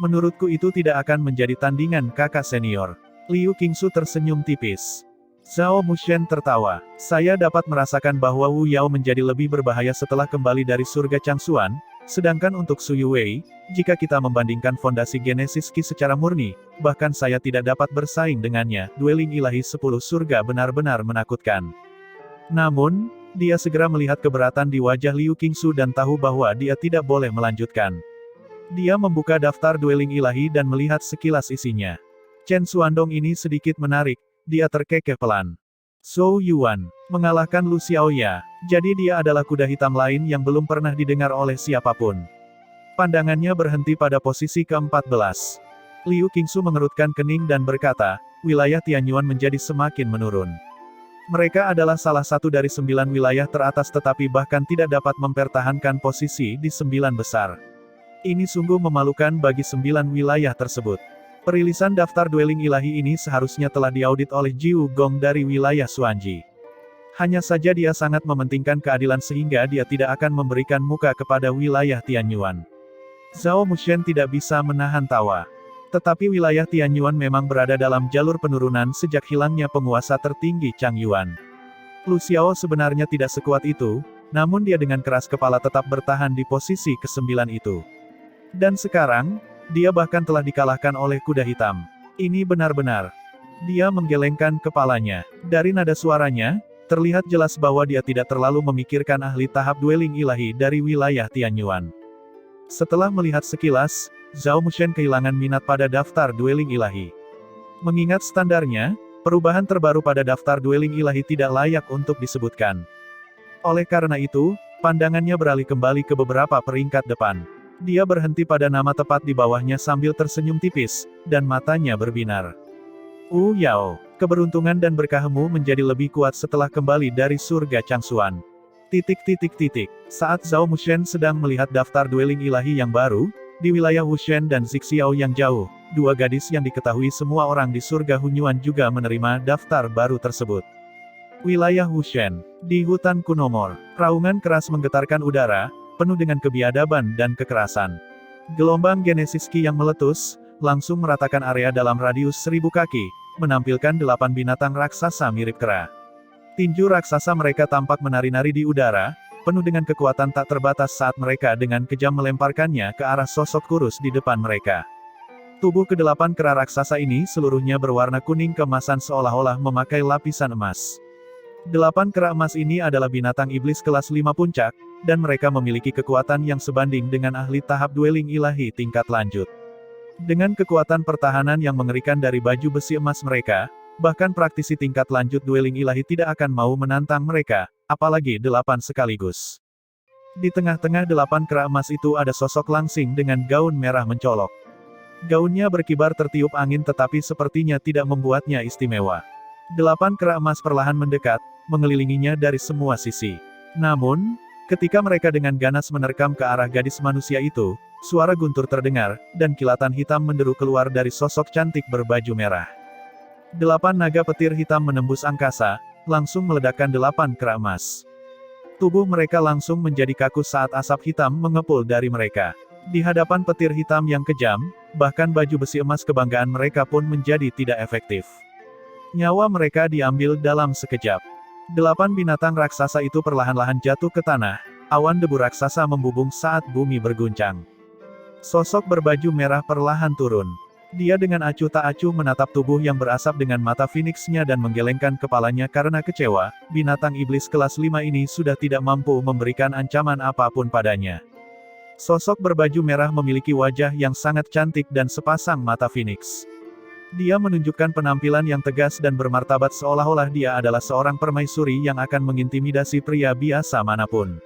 "Menurutku itu tidak akan menjadi tandingan kakak senior." Liu Kingsu tersenyum tipis. Zhao Mushen tertawa. "Saya dapat merasakan bahwa Wu Yao menjadi lebih berbahaya setelah kembali dari surga Changsuan, sedangkan untuk Su Yuwei, jika kita membandingkan fondasi Genesis Qi secara murni, bahkan saya tidak dapat bersaing dengannya. Dueling ilahi 10 surga benar-benar menakutkan." Namun, dia segera melihat keberatan di wajah Liu Kingsu dan tahu bahwa dia tidak boleh melanjutkan. Dia membuka daftar dueling ilahi dan melihat sekilas isinya. Chen Xuandong ini sedikit menarik, dia terkekeh pelan. Zhou Yuan mengalahkan Lu Xiaoya, jadi dia adalah kuda hitam lain yang belum pernah didengar oleh siapapun. Pandangannya berhenti pada posisi ke-14. Liu Kingsu mengerutkan kening dan berkata, "Wilayah Tianyuan menjadi semakin menurun. Mereka adalah salah satu dari 9 wilayah teratas tetapi bahkan tidak dapat mempertahankan posisi di 9 besar. Ini sungguh memalukan bagi 9 wilayah tersebut." Perilisan daftar dueling ilahi ini seharusnya telah diaudit oleh Jiu Gong dari wilayah Xuanji. Hanya saja dia sangat mementingkan keadilan sehingga dia tidak akan memberikan muka kepada wilayah Tianyuan. Zhao Mushen tidak bisa menahan tawa. Tetapi wilayah Tianyuan memang berada dalam jalur penurunan sejak hilangnya penguasa tertinggi Chang Yuan. Lu Xiao sebenarnya tidak sekuat itu, namun dia dengan keras kepala tetap bertahan di posisi ke-9 itu. Dan sekarang, dia bahkan telah dikalahkan oleh kuda hitam. Ini benar-benar. Dia menggelengkan kepalanya. Dari nada suaranya, terlihat jelas bahwa dia tidak terlalu memikirkan ahli tahap dueling ilahi dari wilayah Tianyuan. Setelah melihat sekilas, Zhao Mushen kehilangan minat pada daftar dueling ilahi. Mengingat standarnya, perubahan terbaru pada daftar dueling ilahi tidak layak untuk disebutkan. Oleh karena itu, pandangannya beralih kembali ke beberapa peringkat depan. Dia berhenti pada nama tepat di bawahnya sambil tersenyum tipis, dan matanya berbinar. "Wu Yao, keberuntungan dan berkahmu menjadi lebih kuat setelah kembali dari surga Changsuan." Saat Zhao Mushen sedang melihat daftar dueling ilahi yang baru, di wilayah Wushen dan Xixiao yang jauh, dua gadis yang diketahui semua orang di surga Hunyuan juga menerima daftar baru tersebut. Wilayah Wushen. Di hutan Kunomor, raungan keras menggetarkan udara, penuh dengan kebiadaban dan kekerasan. Gelombang Genesis Ki yang meletus, langsung meratakan area dalam radius 1000 kaki, menampilkan 8 binatang raksasa mirip kera. Tinju raksasa mereka tampak menari-nari di udara, penuh dengan kekuatan tak terbatas saat mereka dengan kejam melemparkannya ke arah sosok kurus di depan mereka. Tubuh ke-8 kera raksasa ini seluruhnya berwarna kuning keemasan seolah-olah memakai lapisan emas. 8 kera emas ini adalah binatang iblis kelas 5 puncak, dan mereka memiliki kekuatan yang sebanding dengan ahli tahap dueling ilahi tingkat lanjut. Dengan kekuatan pertahanan yang mengerikan dari baju besi emas mereka, bahkan praktisi tingkat lanjut dueling ilahi tidak akan mau menantang mereka, apalagi 8 sekaligus. Di tengah-tengah 8 kera emas itu ada sosok langsing dengan gaun merah mencolok. Gaunnya berkibar tertiup angin tetapi sepertinya tidak membuatnya istimewa. 8 kera emas perlahan mendekat, mengelilinginya dari semua sisi. Namun, ketika mereka dengan ganas menerkam ke arah gadis manusia itu, suara guntur terdengar, dan kilatan hitam menderu keluar dari sosok cantik berbaju merah. 8 naga petir hitam menembus angkasa, langsung meledakkan 8 kera emas. Tubuh mereka langsung menjadi kaku saat asap hitam mengepul dari mereka. Di hadapan petir hitam yang kejam, bahkan baju besi emas kebanggaan mereka pun menjadi tidak efektif. Nyawa mereka diambil dalam sekejap. 8 binatang raksasa itu perlahan-lahan jatuh ke tanah, awan debu raksasa membubung saat bumi berguncang. Sosok berbaju merah perlahan turun. Dia dengan acuh tak acuh menatap tubuh yang berasap dengan mata Phoenix-nya dan menggelengkan kepalanya karena kecewa, binatang iblis kelas 5 ini sudah tidak mampu memberikan ancaman apapun padanya. Sosok berbaju merah memiliki wajah yang sangat cantik dan sepasang mata Phoenix. Dia menunjukkan penampilan yang tegas dan bermartabat seolah-olah dia adalah seorang permaisuri yang akan mengintimidasi pria biasa manapun.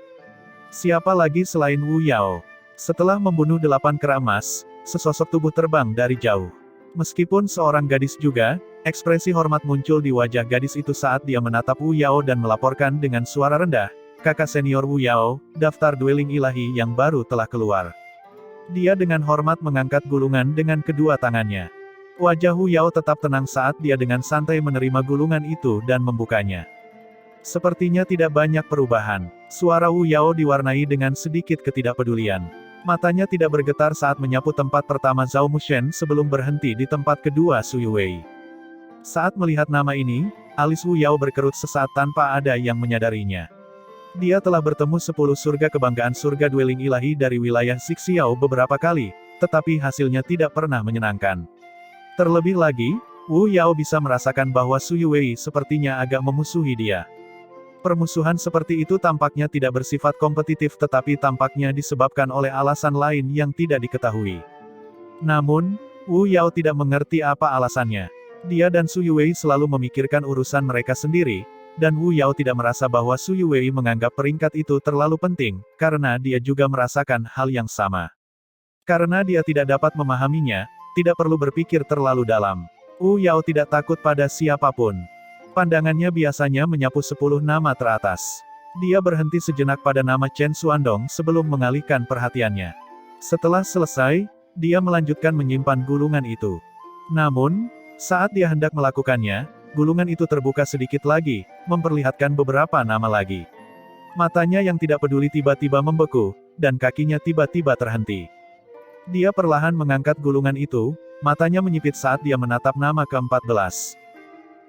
Siapa lagi selain Wu Yao? Setelah membunuh 8 kera emas, sesosok tubuh terbang dari jauh. Meskipun seorang gadis juga, ekspresi hormat muncul di wajah gadis itu saat dia menatap Wu Yao dan melaporkan dengan suara rendah, "Kakak senior Wu Yao, daftar dueling ilahi yang baru telah keluar." Dia dengan hormat mengangkat gulungan dengan kedua tangannya. Wajah Wu Yao tetap tenang saat dia dengan santai menerima gulungan itu dan membukanya. Sepertinya tidak banyak perubahan. Suara Wu Yao diwarnai dengan sedikit ketidakpedulian. Matanya tidak bergetar saat menyapu tempat pertama Zhao Mushen sebelum berhenti di tempat kedua Su Yuwei. Saat melihat nama ini, alis Wu Yao berkerut sesaat tanpa ada yang menyadarinya. Dia telah bertemu 10 surga kebanggaan surga dueling ilahi dari wilayah Xixiao beberapa kali, tetapi hasilnya tidak pernah menyenangkan. Terlebih lagi, Wu Yao bisa merasakan bahwa Su Yuwei sepertinya agak memusuhi dia. Permusuhan seperti itu tampaknya tidak bersifat kompetitif tetapi tampaknya disebabkan oleh alasan lain yang tidak diketahui. Namun, Wu Yao tidak mengerti apa alasannya. Dia dan Su Yuwei selalu memikirkan urusan mereka sendiri, dan Wu Yao tidak merasa bahwa Su Yuwei menganggap peringkat itu terlalu penting, karena dia juga merasakan hal yang sama. Karena dia tidak dapat memahaminya, tidak perlu berpikir terlalu dalam. Wu Yao tidak takut pada siapapun. Pandangannya biasanya menyapu 10 nama teratas. Dia berhenti sejenak pada nama Chen Xuandong sebelum mengalihkan perhatiannya. Setelah selesai, dia melanjutkan menyimpan gulungan itu. Namun, saat dia hendak melakukannya, gulungan itu terbuka sedikit lagi, memperlihatkan beberapa nama lagi. Matanya yang tidak peduli tiba-tiba membeku, dan kakinya tiba-tiba terhenti. Dia perlahan mengangkat gulungan itu, matanya menyipit saat dia menatap nama ke-14.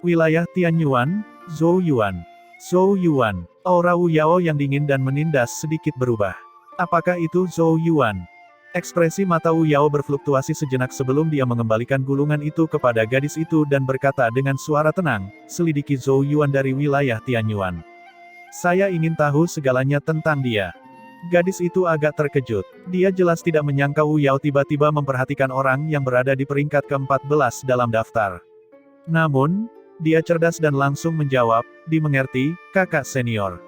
Wilayah Tianyuan, Zhou Yuan. Zhou Yuan. Aura Wu Yao yang dingin dan menindas sedikit berubah. Apakah itu Zhou Yuan? Ekspresi mata Wu Yao berfluktuasi sejenak sebelum dia mengembalikan gulungan itu kepada gadis itu dan berkata dengan suara tenang, "Selidiki Zhou Yuan dari wilayah Tianyuan. Saya ingin tahu segalanya tentang dia." Gadis itu agak terkejut. Dia jelas tidak menyangka Wu Yao tiba-tiba memperhatikan orang yang berada di peringkat ke-14 dalam daftar. Namun, dia cerdas dan langsung menjawab, "Dimengerti, kakak senior."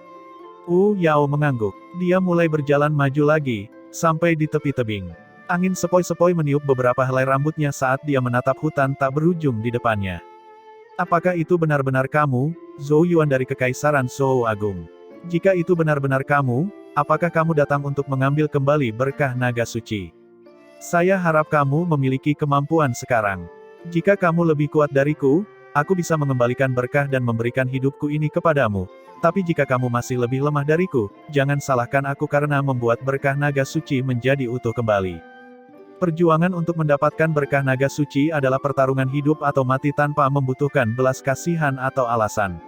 Wu Yao mengangguk. Dia mulai berjalan maju lagi, sampai di tepi tebing. Angin sepoi-sepoi meniup beberapa helai rambutnya saat dia menatap hutan tak berujung di depannya. "Apakah itu benar-benar kamu, Zhou Yuan dari Kekaisaran Zhou Agung? Jika itu benar-benar kamu, apakah kamu datang untuk mengambil kembali berkah naga suci? Saya harap kamu memiliki kemampuan sekarang. Jika kamu lebih kuat dariku, aku bisa mengembalikan berkah dan memberikan hidupku ini kepadamu. Tapi jika kamu masih lebih lemah dariku, jangan salahkan aku karena membuat berkah naga suci menjadi utuh kembali. Perjuangan untuk mendapatkan berkah naga suci adalah pertarungan hidup atau mati tanpa membutuhkan belas kasihan atau alasan.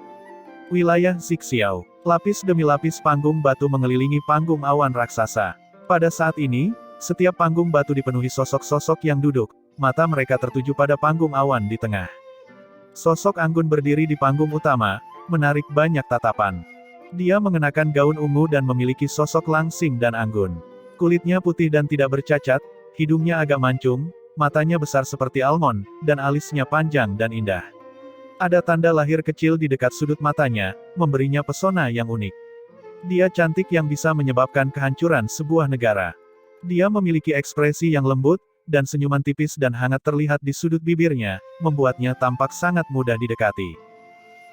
Wilayah Zixiao. Lapis demi lapis panggung batu mengelilingi panggung awan raksasa. Pada saat ini, setiap panggung batu dipenuhi sosok-sosok yang duduk, mata mereka tertuju pada panggung awan di tengah. Sosok Anggun berdiri di panggung utama, menarik banyak tatapan. Dia mengenakan gaun ungu dan memiliki sosok langsing dan anggun. Kulitnya putih dan tidak bercacat, hidungnya agak mancung, matanya besar seperti almond, dan alisnya panjang dan indah. Ada tanda lahir kecil di dekat sudut matanya, memberinya pesona yang unik. Dia cantik yang bisa menyebabkan kehancuran sebuah negara. Dia memiliki ekspresi yang lembut, dan senyuman tipis dan hangat terlihat di sudut bibirnya, membuatnya tampak sangat mudah didekati.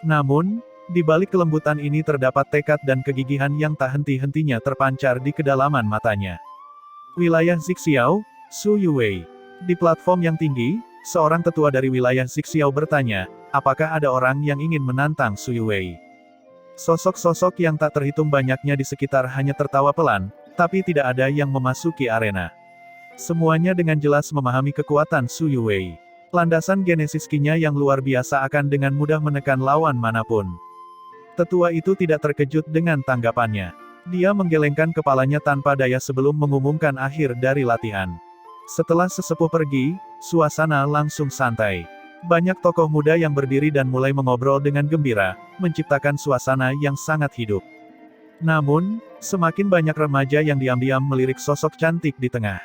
Namun, di balik kelembutan ini terdapat tekad dan kegigihan yang tak henti-hentinya terpancar di kedalaman matanya. Wilayah Zixiao, Su Yuwei. Di platform yang tinggi, seorang tetua dari wilayah Zixiao bertanya, apakah ada orang yang ingin menantang Su Yuwei? Sosok-sosok yang tak terhitung banyaknya di sekitar hanya tertawa pelan, tapi tidak ada yang memasuki arena. Semuanya dengan jelas memahami kekuatan Su Yuwei. Landasan genesis Qi-nya yang luar biasa akan dengan mudah menekan lawan manapun. Tetua itu tidak terkejut dengan tanggapannya. Dia menggelengkan kepalanya tanpa daya sebelum mengumumkan akhir dari latihan. Setelah sesepuh pergi, suasana langsung santai. Banyak tokoh muda yang berdiri dan mulai mengobrol dengan gembira, menciptakan suasana yang sangat hidup. Namun, semakin banyak remaja yang diam-diam melirik sosok cantik di tengah.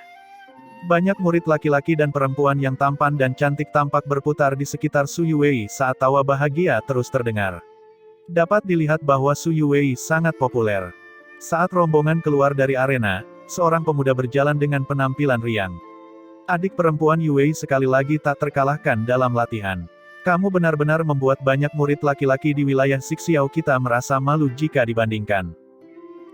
Banyak murid laki-laki dan perempuan yang tampan dan cantik tampak berputar di sekitar Su Yuwei saat tawa bahagia terus terdengar. Dapat dilihat bahwa Su Yuwei sangat populer. Saat rombongan keluar dari arena, seorang pemuda berjalan dengan penampilan riang. Adik perempuan Yuwei sekali lagi tak terkalahkan dalam latihan. Kamu benar-benar membuat banyak murid laki-laki di wilayah Zixiao kita merasa malu jika dibandingkan.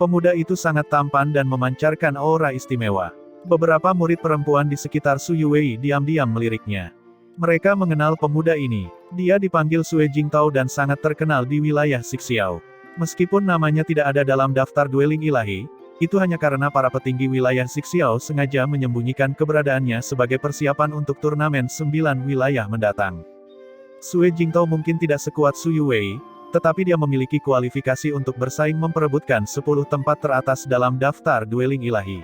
Pemuda itu sangat tampan dan memancarkan aura istimewa. Beberapa murid perempuan di sekitar Su Yuwei diam-diam meliriknya. Mereka mengenal pemuda ini. Dia dipanggil Sue Jingtao dan sangat terkenal di wilayah Zixiao. Meskipun namanya tidak ada dalam daftar dueling ilahi, itu hanya karena para petinggi wilayah Zixiao sengaja menyembunyikan keberadaannya sebagai persiapan untuk turnamen 9 wilayah mendatang. Sue Jingtao mungkin tidak sekuat Su Yuwei, tetapi dia memiliki kualifikasi untuk bersaing memperebutkan 10 tempat teratas dalam daftar dueling ilahi.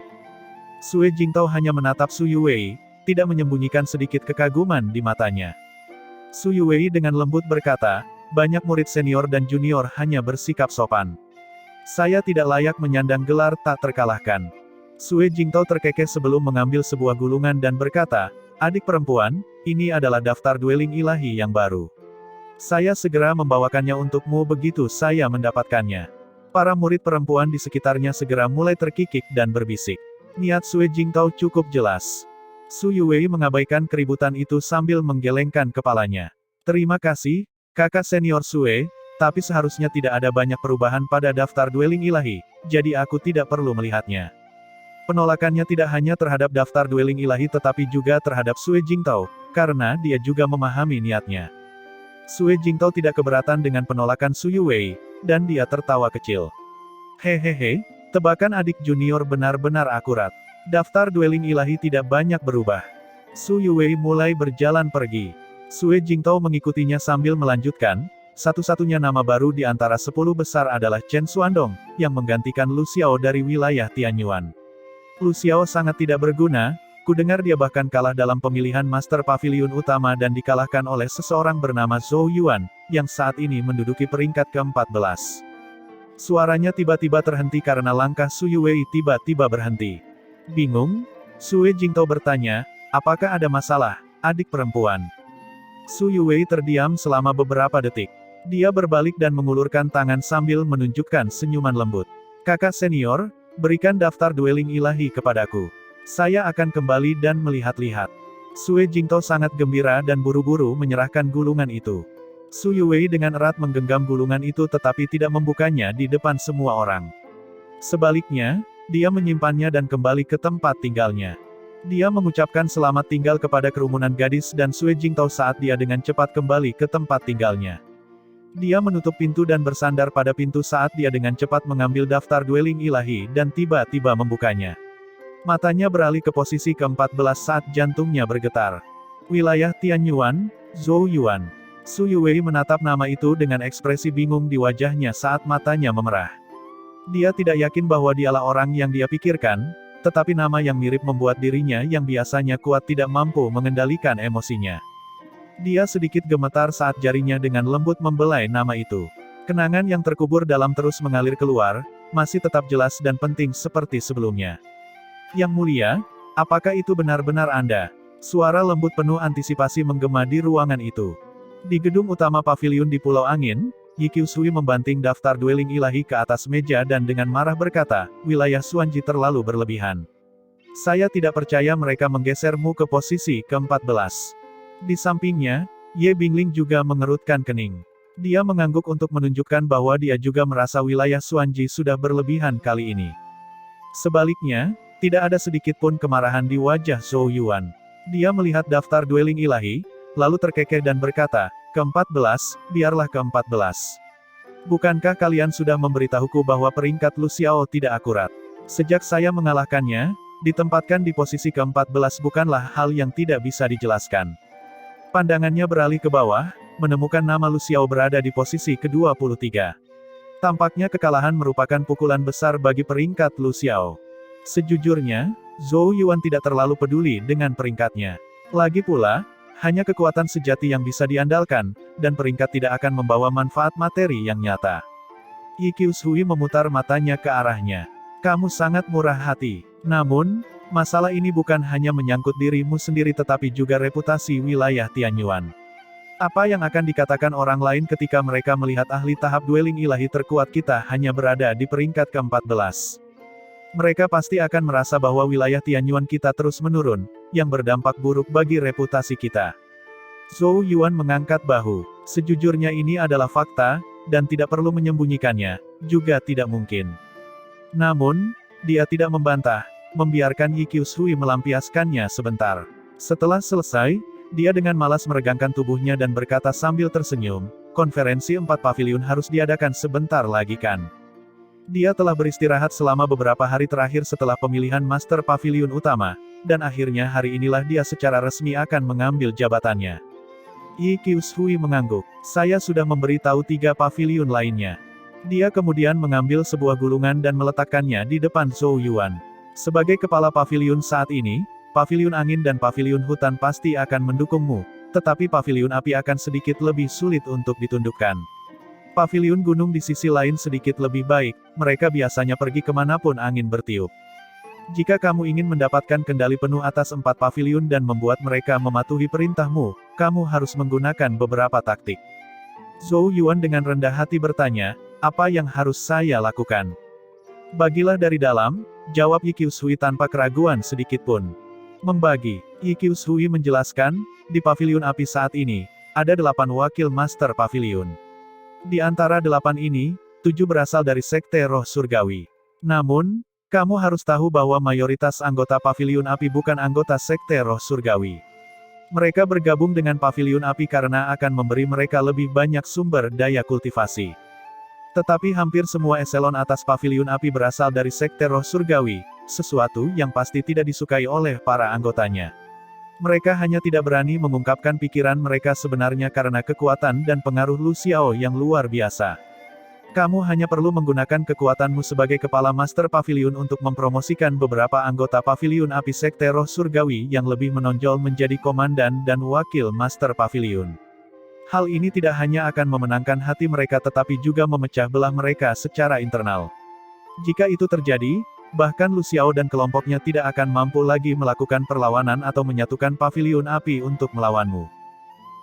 Sue Jingtao hanya menatap Su Yuwei, tidak menyembunyikan sedikit kekaguman di matanya. Su Yuwei dengan lembut berkata, banyak murid senior dan junior hanya bersikap sopan. Saya tidak layak menyandang gelar tak terkalahkan. Sue Jingtao terkekeh sebelum mengambil sebuah gulungan dan berkata, adik perempuan, ini adalah daftar dueling ilahi yang baru. Saya segera membawakannya untukmu begitu saya mendapatkannya. Para murid perempuan di sekitarnya segera mulai terkikik dan berbisik. Niat Sue Jingtao cukup jelas. Su Yuwei mengabaikan keributan itu sambil menggelengkan kepalanya. Terima kasih, kakak senior Sue. Tapi seharusnya tidak ada banyak perubahan pada daftar dueling ilahi, jadi aku tidak perlu melihatnya. Penolakannya tidak hanya terhadap daftar dueling ilahi tetapi juga terhadap Sue Jingtao, karena dia juga memahami niatnya. Sue Jingtao tidak keberatan dengan penolakan Su Yuwei, dan dia tertawa kecil. Hehehe, tebakan adik junior benar-benar akurat. Daftar dueling ilahi tidak banyak berubah. Su Yuwei mulai berjalan pergi. Sue Jingtao mengikutinya sambil melanjutkan, satu-satunya nama baru di antara 10 besar adalah Chen Xuandong, yang menggantikan Lu Xiao dari wilayah Tianyuan. Lu Xiao sangat tidak berguna, kudengar dia bahkan kalah dalam pemilihan Master Pavilion Utama dan dikalahkan oleh seseorang bernama Zhou Yuan, yang saat ini menduduki peringkat ke-14. Suaranya tiba-tiba terhenti karena langkah Su Yuwei tiba-tiba berhenti. Bingung? Sue Jingtao bertanya, apakah ada masalah, adik perempuan? Su Yuwei terdiam selama beberapa detik. Dia berbalik dan mengulurkan tangan sambil menunjukkan senyuman lembut. Kakak senior, berikan daftar dueling ilahi kepadaku. Saya akan kembali dan melihat-lihat. Sue Jingtao sangat gembira dan buru-buru menyerahkan gulungan itu. Su Yuwei dengan erat menggenggam gulungan itu tetapi tidak membukanya di depan semua orang. Sebaliknya, dia menyimpannya dan kembali ke tempat tinggalnya. Dia mengucapkan selamat tinggal kepada kerumunan gadis dan Sue Jingtao saat dia dengan cepat kembali ke tempat tinggalnya. Dia menutup pintu dan bersandar pada pintu saat dia dengan cepat mengambil daftar dueling ilahi dan tiba-tiba membukanya. Matanya beralih ke posisi ke-14 saat jantungnya bergetar. Wilayah Tianyuan, Zhou Yuan. Su Yuwei menatap nama itu dengan ekspresi bingung di wajahnya saat matanya memerah. Dia tidak yakin bahwa dialah orang yang dia pikirkan, tetapi nama yang mirip membuat dirinya yang biasanya kuat tidak mampu mengendalikan emosinya. Dia sedikit gemetar saat jarinya dengan lembut membelai nama itu. Kenangan yang terkubur dalam terus mengalir keluar, masih tetap jelas dan penting seperti sebelumnya. Yang mulia, apakah itu benar-benar Anda? Suara lembut penuh antisipasi menggema di ruangan itu. Di gedung utama paviliun di Pulau Angin, Yi Qiushui membanting daftar dueling ilahi ke atas meja dan dengan marah berkata, wilayah Xuanji terlalu berlebihan. Saya tidak percaya mereka menggesermu ke posisi ke-14. Di sampingnya, Ye Bingling juga mengerutkan kening. Dia mengangguk untuk menunjukkan bahwa dia juga merasa wilayah Xuanji sudah berlebihan kali ini. Sebaliknya, tidak ada sedikit pun kemarahan di wajah Zhou Yuan. Dia melihat daftar dueling ilahi, lalu terkekeh dan berkata, ke-14, biarlah ke-14. Bukankah kalian sudah memberitahuku bahwa peringkat Lu Xiao tidak akurat? Sejak saya mengalahkannya, ditempatkan di posisi ke-14 bukanlah hal yang tidak bisa dijelaskan. Pandangannya beralih ke bawah, menemukan nama Lu Xiao berada di posisi ke-23. Tampaknya kekalahan merupakan pukulan besar bagi peringkat Lu Xiao. Sejujurnya, Zhou Yuan tidak terlalu peduli dengan peringkatnya. Lagi pula, hanya kekuatan sejati yang bisa diandalkan, dan peringkat tidak akan membawa manfaat materi yang nyata. Yi Qiushui memutar matanya ke arahnya. Kamu sangat murah hati. Namun, masalah ini bukan hanya menyangkut dirimu sendiri tetapi juga reputasi wilayah Tianyuan. Apa yang akan dikatakan orang lain ketika mereka melihat ahli tahap dueling ilahi terkuat kita hanya berada di peringkat ke-14? Mereka pasti akan merasa bahwa wilayah Tianyuan kita terus menurun, yang berdampak buruk bagi reputasi kita. Zhou Yuan mengangkat bahu. Sejujurnya ini adalah fakta, dan tidak perlu menyembunyikannya, juga tidak mungkin. Namun, dia tidak membantah, membiarkan Yi Qiushui melampiaskannya sebentar. Setelah selesai, dia dengan malas meregangkan tubuhnya dan berkata sambil tersenyum, konferensi 4 paviliun harus diadakan sebentar lagi kan? Dia telah beristirahat selama beberapa hari terakhir setelah pemilihan Master Paviliun Utama, dan akhirnya hari inilah dia secara resmi akan mengambil jabatannya. Yi Qiushui mengangguk. Saya sudah memberitahu 3 paviliun lainnya. Dia kemudian mengambil sebuah gulungan dan meletakkannya di depan Zhou Yuan. Sebagai kepala paviliun saat ini, paviliun angin dan paviliun hutan pasti akan mendukungmu, tetapi paviliun api akan sedikit lebih sulit untuk ditundukkan. Paviliun gunung di sisi lain sedikit lebih baik, mereka biasanya pergi kemanapun angin bertiup. Jika kamu ingin mendapatkan kendali penuh atas 4 paviliun dan membuat mereka mematuhi perintahmu, kamu harus menggunakan beberapa taktik. Zhou Yuan dengan rendah hati bertanya, apa yang harus saya lakukan? Bagilah dari dalam, jawab Yi Qiushui tanpa keraguan sedikitpun. Membagi, Yi Qiushui menjelaskan, di paviliun api saat ini, ada 8 wakil Master Paviliun. Di antara 8 ini, 7 berasal dari Sekte Roh Surgawi. Namun, kamu harus tahu bahwa mayoritas anggota Paviliun Api bukan anggota Sekte Roh Surgawi. Mereka bergabung dengan Paviliun Api karena akan memberi mereka lebih banyak sumber daya kultivasi. Tetapi hampir semua eselon atas Paviliun Api berasal dari Sekte Roh Surgawi, sesuatu yang pasti tidak disukai oleh para anggotanya. Mereka hanya tidak berani mengungkapkan pikiran mereka sebenarnya karena kekuatan dan pengaruh Lu Xiao yang luar biasa. Kamu hanya perlu menggunakan kekuatanmu sebagai kepala Master Paviliun untuk mempromosikan beberapa anggota Paviliun Api Sekte Roh Surgawi yang lebih menonjol menjadi komandan dan wakil Master Paviliun. Hal ini tidak hanya akan memenangkan hati mereka tetapi juga memecah belah mereka secara internal. Jika itu terjadi, bahkan Lu Xiao dan kelompoknya tidak akan mampu lagi melakukan perlawanan atau menyatukan Paviliun Api untuk melawanmu.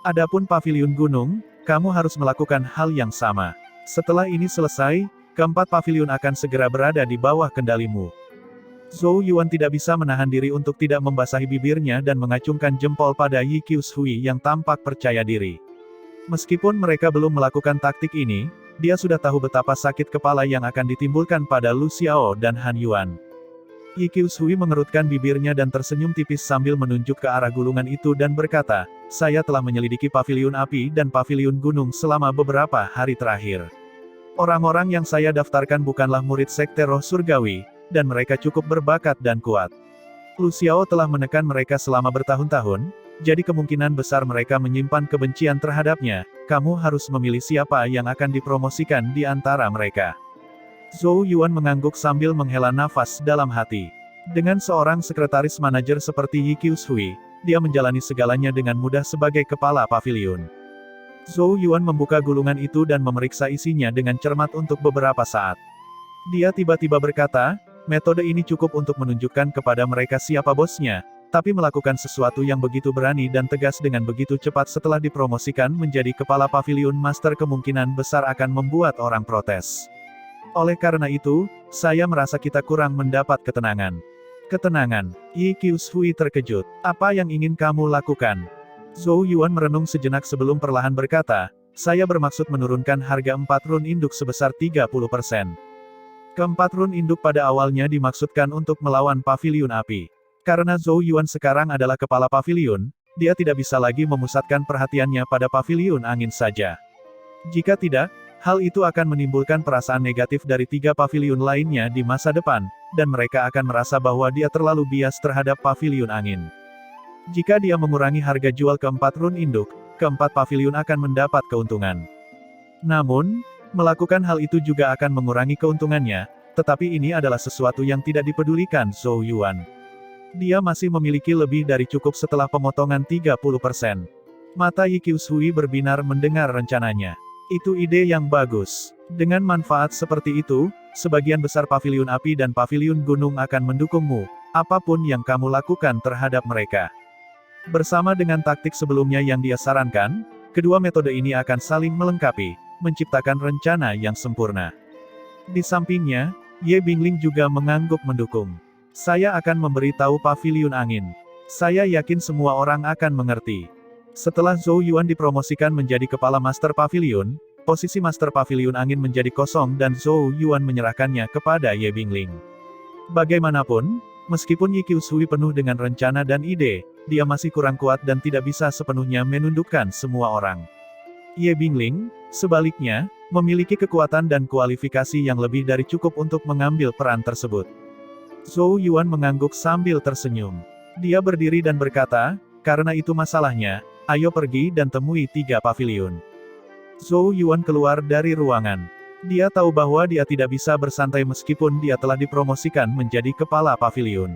Adapun Paviliun Gunung, kamu harus melakukan hal yang sama. Setelah ini selesai, keempat paviliun akan segera berada di bawah kendalimu. Zhou Yuan tidak bisa menahan diri untuk tidak membasahi bibirnya dan mengacungkan jempol pada Yi Qiushui yang tampak percaya diri. Meskipun mereka belum melakukan taktik ini, dia sudah tahu betapa sakit kepala yang akan ditimbulkan pada Lu Xiao dan Han Yuan. Yi Qiushui mengerutkan bibirnya dan tersenyum tipis sambil menunjuk ke arah gulungan itu dan berkata, saya telah menyelidiki paviliun api dan paviliun gunung selama beberapa hari terakhir. Orang-orang yang saya daftarkan bukanlah murid sekte roh surgawi, dan mereka cukup berbakat dan kuat. Lu Xiao telah menekan mereka selama bertahun-tahun, jadi kemungkinan besar mereka menyimpan kebencian terhadapnya. Kamu harus memilih siapa yang akan dipromosikan di antara mereka. Zhou Yuan mengangguk sambil menghela nafas dalam hati. Dengan seorang sekretaris manajer seperti Yi Qiushui, dia menjalani segalanya dengan mudah sebagai kepala paviliun. Zhou Yuan membuka gulungan itu dan memeriksa isinya dengan cermat untuk beberapa saat. Dia tiba-tiba berkata, metode ini cukup untuk menunjukkan kepada mereka siapa bosnya, tapi melakukan sesuatu yang begitu berani dan tegas dengan begitu cepat setelah dipromosikan menjadi kepala paviliun master kemungkinan besar akan membuat orang protes. Oleh karena itu, saya merasa kita kurang mendapat ketenangan. Ketenangan. Yi Qiushui terkejut. Apa yang ingin kamu lakukan? Zhou Yuan merenung sejenak sebelum perlahan berkata, saya bermaksud menurunkan harga 4 run induk sebesar 30%. Keempat run induk pada awalnya dimaksudkan untuk melawan paviliun api. Karena Zhou Yuan sekarang adalah kepala paviliun, dia tidak bisa lagi memusatkan perhatiannya pada paviliun angin saja. Jika tidak, hal itu akan menimbulkan perasaan negatif dari 3 paviliun lainnya di masa depan, dan mereka akan merasa bahwa dia terlalu bias terhadap paviliun angin. Jika dia mengurangi harga jual keempat run induk, keempat paviliun akan mendapat keuntungan. Namun, melakukan hal itu juga akan mengurangi keuntungannya, tetapi ini adalah sesuatu yang tidak dipedulikan Zhou Yuan. Dia masih memiliki lebih dari cukup setelah pemotongan 30%. Mata Yi Qiushui berbinar mendengar rencananya. Itu ide yang bagus. Dengan manfaat seperti itu, sebagian besar paviliun api dan paviliun gunung akan mendukungmu, apapun yang kamu lakukan terhadap mereka. Bersama dengan taktik sebelumnya yang dia sarankan, kedua metode ini akan saling melengkapi, menciptakan rencana yang sempurna. Di sampingnya, Ye Bingling juga mengangguk mendukung. Saya akan memberitahu paviliun angin. Saya yakin semua orang akan mengerti. Setelah Zhou Yuan dipromosikan menjadi kepala Master Pavilion, posisi Master Pavilion Angin menjadi kosong dan Zhou Yuan menyerahkannya kepada Ye Bingling. Bagaimanapun, meskipun Yi Qiushui penuh dengan rencana dan ide, dia masih kurang kuat dan tidak bisa sepenuhnya menundukkan semua orang. Ye Bingling, sebaliknya, memiliki kekuatan dan kualifikasi yang lebih dari cukup untuk mengambil peran tersebut. Zhou Yuan mengangguk sambil tersenyum. Dia berdiri dan berkata, karena itu masalahnya, ayo pergi dan temui 3 paviliun. Zhou Yuan keluar dari ruangan. Dia tahu bahwa dia tidak bisa bersantai meskipun dia telah dipromosikan menjadi kepala paviliun.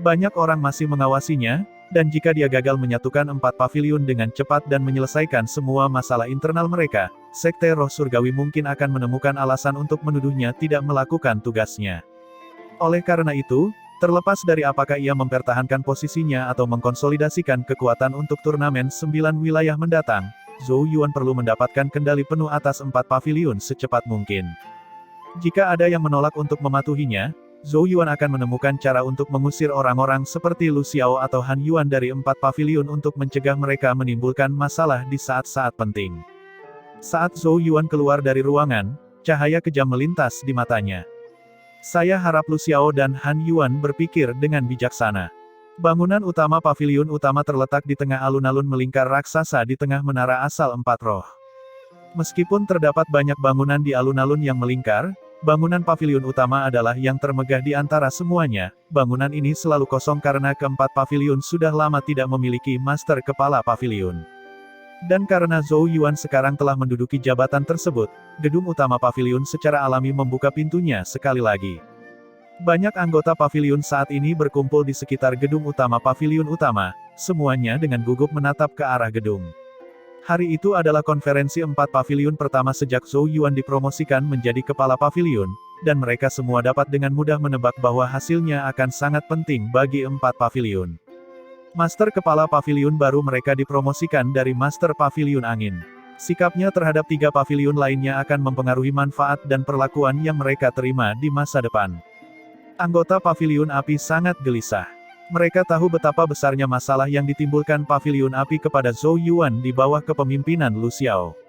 Banyak orang masih mengawasinya, dan jika dia gagal menyatukan 4 paviliun dengan cepat dan menyelesaikan semua masalah internal mereka, Sekte Roh Surgawi mungkin akan menemukan alasan untuk menuduhnya tidak melakukan tugasnya. Oleh karena itu, terlepas dari apakah ia mempertahankan posisinya atau mengkonsolidasikan kekuatan untuk turnamen 9 wilayah mendatang, Zhou Yuan perlu mendapatkan kendali penuh atas 4 paviliun secepat mungkin. Jika ada yang menolak untuk mematuhinya, Zhou Yuan akan menemukan cara untuk mengusir orang-orang seperti Lu Xiao atau Han Yuan dari 4 paviliun untuk mencegah mereka menimbulkan masalah di saat-saat penting. Saat Zhou Yuan keluar dari ruangan, cahaya kejam melintas di matanya. Saya harap Lu Xiao dan Han Yuan berpikir dengan bijaksana. Bangunan utama paviliun utama terletak di tengah alun-alun melingkar raksasa di tengah menara asal 4 roh. Meskipun terdapat banyak bangunan di alun-alun yang melingkar, bangunan paviliun utama adalah yang termegah di antara semuanya. Bangunan ini selalu kosong karena keempat paviliun sudah lama tidak memiliki master kepala paviliun. Dan karena Zhou Yuan sekarang telah menduduki jabatan tersebut, gedung utama paviliun secara alami membuka pintunya sekali lagi. Banyak anggota paviliun saat ini berkumpul di sekitar gedung utama paviliun utama, semuanya dengan gugup menatap ke arah gedung. Hari itu adalah konferensi 4 paviliun pertama sejak Zhou Yuan dipromosikan menjadi kepala paviliun, dan mereka semua dapat dengan mudah menebak bahwa hasilnya akan sangat penting bagi 4 paviliun. Master Kepala Paviliun baru mereka dipromosikan dari Master Paviliun Angin. Sikapnya terhadap 3 paviliun lainnya akan mempengaruhi manfaat dan perlakuan yang mereka terima di masa depan. Anggota Paviliun Api sangat gelisah. Mereka tahu betapa besarnya masalah yang ditimbulkan Paviliun Api kepada Zhou Yuan di bawah kepemimpinan Lu Xiao.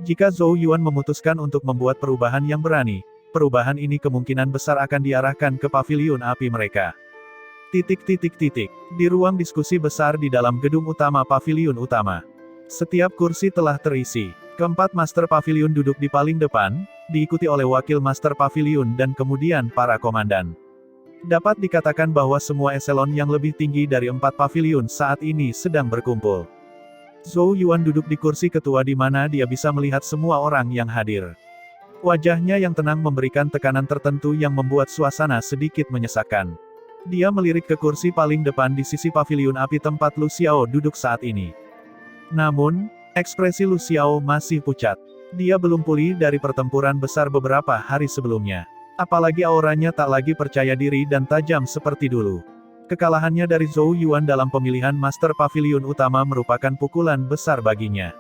Jika Zhou Yuan memutuskan untuk membuat perubahan yang berani, perubahan ini kemungkinan besar akan diarahkan ke paviliun api mereka. Di ruang diskusi besar di dalam gedung utama paviliun utama. Setiap kursi telah terisi. Keempat Master Paviliun duduk di paling depan, diikuti oleh Wakil Master Paviliun dan kemudian para komandan. Dapat dikatakan bahwa semua eselon yang lebih tinggi dari 4 paviliun saat ini sedang berkumpul. Zhou Yuan duduk di kursi ketua di mana dia bisa melihat semua orang yang hadir. Wajahnya yang tenang memberikan tekanan tertentu yang membuat suasana sedikit menyesakan. Dia melirik ke kursi paling depan di sisi paviliun api tempat Lu Xiao duduk saat ini. Namun, ekspresi Lu Xiao masih pucat. Dia belum pulih dari pertempuran besar beberapa hari sebelumnya. Apalagi auranya tak lagi percaya diri dan tajam seperti dulu. Kekalahannya dari Zhou Yuan dalam pemilihan Master Paviliun utama merupakan pukulan besar baginya.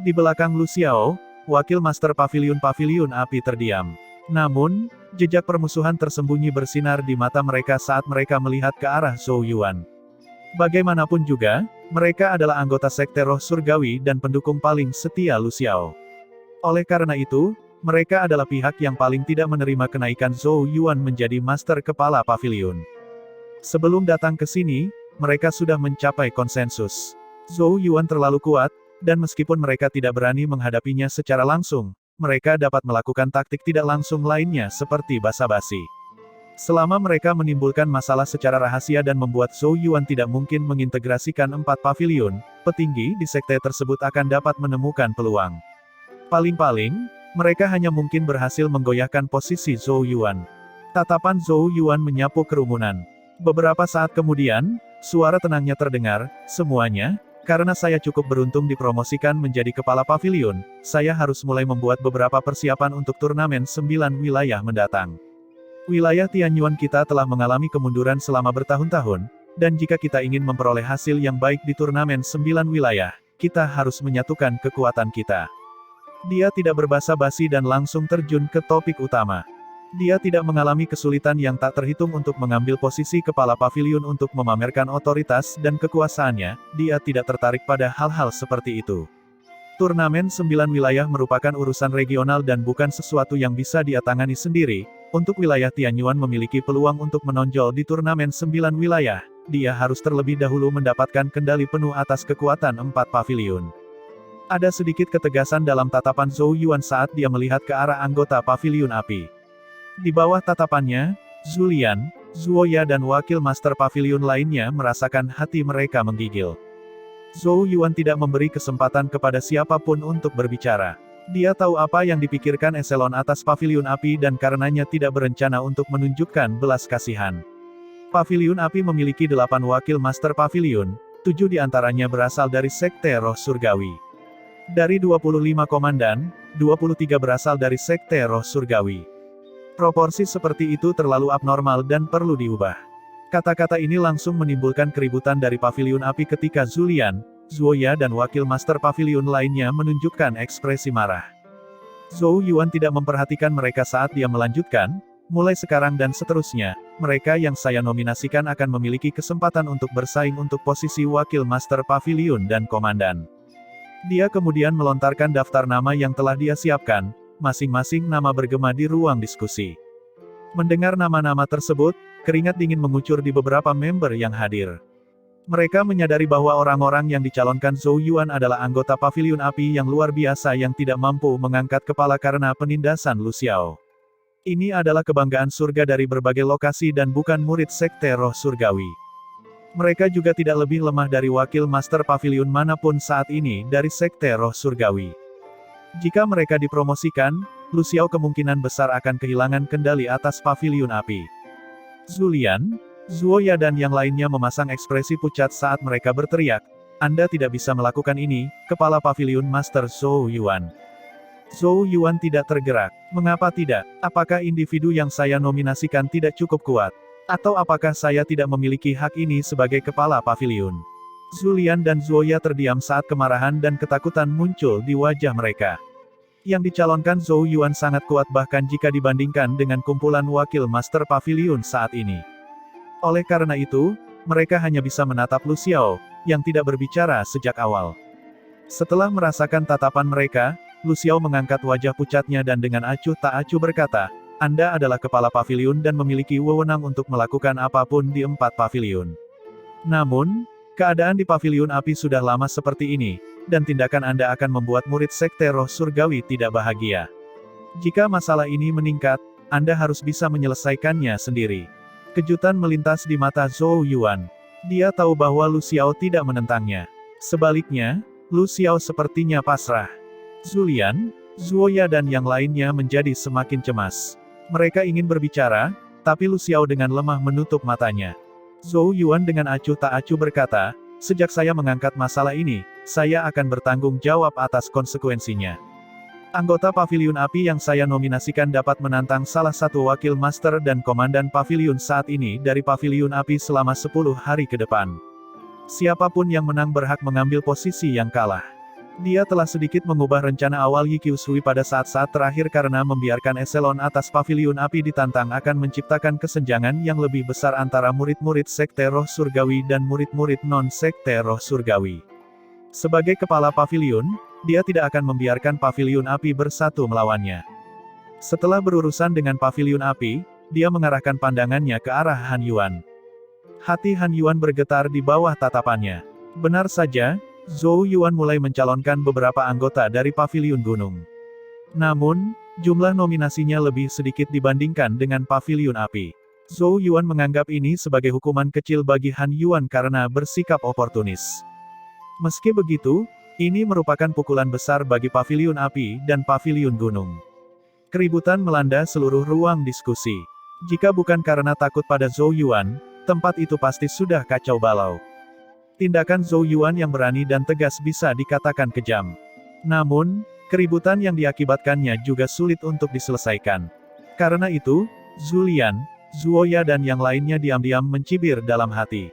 Di belakang Lu Xiao, Wakil Master Paviliun Api terdiam. Namun, jejak permusuhan tersembunyi bersinar di mata mereka saat mereka melihat ke arah Zhou Yuan. Bagaimanapun juga, mereka adalah anggota Sekte Roh Surgawi dan pendukung paling setia Lu Xiao. Oleh karena itu, mereka adalah pihak yang paling tidak menerima kenaikan Zhou Yuan menjadi Master Kepala Paviliun. Sebelum datang ke sini, mereka sudah mencapai konsensus. Zhou Yuan terlalu kuat, dan meskipun mereka tidak berani menghadapinya secara langsung, mereka dapat melakukan taktik tidak langsung lainnya seperti basa-basi. Selama mereka menimbulkan masalah secara rahasia dan membuat Zhou Yuan tidak mungkin mengintegrasikan 4 paviliun, petinggi di sekte tersebut akan dapat menemukan peluang. Paling-paling, mereka hanya mungkin berhasil menggoyahkan posisi Zhou Yuan. Tatapan Zhou Yuan menyapu kerumunan. Beberapa saat kemudian, suara tenangnya terdengar, semuanya, karena saya cukup beruntung dipromosikan menjadi kepala paviliun, saya harus mulai membuat beberapa persiapan untuk turnamen 9 wilayah mendatang. Wilayah Tianyuan kita telah mengalami kemunduran selama bertahun-tahun, dan jika kita ingin memperoleh hasil yang baik di turnamen 9 wilayah, kita harus menyatukan kekuatan kita. Dia tidak berbasa-basi dan langsung terjun ke topik utama. Dia tidak mengalami kesulitan yang tak terhitung untuk mengambil posisi kepala paviliun untuk memamerkan otoritas dan kekuasaannya, dia tidak tertarik pada hal-hal seperti itu. Turnamen 9 wilayah merupakan urusan regional dan bukan sesuatu yang bisa dia tangani sendiri. Untuk wilayah Tianyuan memiliki peluang untuk menonjol di turnamen 9 wilayah, dia harus terlebih dahulu mendapatkan kendali penuh atas kekuatan 4 paviliun. Ada sedikit ketegasan dalam tatapan Zhou Yuan saat dia melihat ke arah anggota paviliun api. Di bawah tatapannya, Zulian, Zuoya dan wakil master paviliun lainnya merasakan hati mereka menggigil. Zhou Yuan tidak memberi kesempatan kepada siapapun untuk berbicara. Dia tahu apa yang dipikirkan eselon atas paviliun api dan karenanya tidak berencana untuk menunjukkan belas kasihan. Paviliun api memiliki 8 wakil master paviliun, 7 diantaranya berasal dari Sekte Roh Surgawi. Dari 25 komandan, 23 berasal dari Sekte Roh Surgawi. Proporsi seperti itu terlalu abnormal dan perlu diubah. Kata-kata ini langsung menimbulkan keributan dari paviliun api ketika Zulian, Zuoya dan wakil master paviliun lainnya menunjukkan ekspresi marah. Zhou Yuan tidak memperhatikan mereka saat dia melanjutkan, mulai sekarang dan seterusnya, mereka yang saya nominasikan akan memiliki kesempatan untuk bersaing untuk posisi wakil master paviliun dan komandan. Dia kemudian melontarkan daftar nama yang telah dia siapkan. Masing-masing nama bergema di ruang diskusi. Mendengar nama-nama tersebut, keringat dingin mengucur di beberapa member yang hadir. Mereka menyadari bahwa orang-orang yang dicalonkan Zhou Yuan adalah anggota paviliun api yang luar biasa yang tidak mampu mengangkat kepala karena penindasan Lu Xiao. Ini adalah kebanggaan surga dari berbagai lokasi dan bukan murid Sekte Roh Surgawi. Mereka juga tidak lebih lemah dari wakil master paviliun manapun saat ini dari Sekte Roh Surgawi. Jika mereka dipromosikan, Lu Xiao kemungkinan besar akan kehilangan kendali atas paviliun api. Zulian, Zuoya dan yang lainnya memasang ekspresi pucat saat mereka berteriak, Anda tidak bisa melakukan ini, Kepala Paviliun Master Zhou Yuan. Zhou Yuan tidak tergerak. Mengapa tidak? Apakah individu yang saya nominasikan tidak cukup kuat? Atau apakah saya tidak memiliki hak ini sebagai Kepala Paviliun? Zulian dan Zuoya terdiam saat kemarahan dan ketakutan muncul di wajah mereka. Yang dicalonkan Zhou Yuan sangat kuat bahkan jika dibandingkan dengan kumpulan wakil master paviliun saat ini. Oleh karena itu, mereka hanya bisa menatap Lu Xiao, yang tidak berbicara sejak awal. Setelah merasakan tatapan mereka, Lu Xiao mengangkat wajah pucatnya dan dengan acuh tak acuh berkata, Anda adalah kepala paviliun dan memiliki wewenang untuk melakukan apapun di 4 paviliun. Namun, keadaan di paviliun api sudah lama seperti ini, dan tindakan Anda akan membuat murid Sekte Roh Surgawi tidak bahagia. Jika masalah ini meningkat, Anda harus bisa menyelesaikannya sendiri. Kejutan melintas di mata Zhou Yuan. Dia tahu bahwa Lu Xiao tidak menentangnya. Sebaliknya, Lu Xiao sepertinya pasrah. Zulian, Zuoya dan yang lainnya menjadi semakin cemas. Mereka ingin berbicara, tapi Lu Xiao dengan lemah menutup matanya. Zhou Yuan dengan acuh tak acuh berkata, sejak saya mengangkat masalah ini, saya akan bertanggung jawab atas konsekuensinya. Anggota Paviliun Api yang saya nominasikan dapat menantang salah satu wakil master dan komandan paviliun saat ini dari Paviliun Api selama 10 hari ke depan. Siapapun yang menang berhak mengambil posisi yang kalah. Dia telah sedikit mengubah rencana awal Yi Qiushui pada saat-saat terakhir karena membiarkan eselon atas Paviliun Api ditantang akan menciptakan kesenjangan yang lebih besar antara murid-murid Sekte Roh Surgawi dan murid-murid non-Sekte Roh Surgawi. Sebagai kepala paviliun, dia tidak akan membiarkan Paviliun Api bersatu melawannya. Setelah berurusan dengan Paviliun Api, dia mengarahkan pandangannya ke arah Han Yuan. Hati Han Yuan bergetar di bawah tatapannya. Benar saja, Zhou Yuan mulai mencalonkan beberapa anggota dari Paviliun Gunung. Namun, jumlah nominasinya lebih sedikit dibandingkan dengan Paviliun Api. Zhou Yuan menganggap ini sebagai hukuman kecil bagi Han Yuan karena bersikap oportunis. Meski begitu, ini merupakan pukulan besar bagi Paviliun Api dan Paviliun Gunung. Keributan melanda seluruh ruang diskusi. Jika bukan karena takut pada Zhou Yuan, tempat itu pasti sudah kacau balau. Tindakan Zhou Yuan yang berani dan tegas bisa dikatakan kejam. Namun, keributan yang diakibatkannya juga sulit untuk diselesaikan. Karena itu, Zulian, Zuoya dan yang lainnya diam-diam mencibir dalam hati.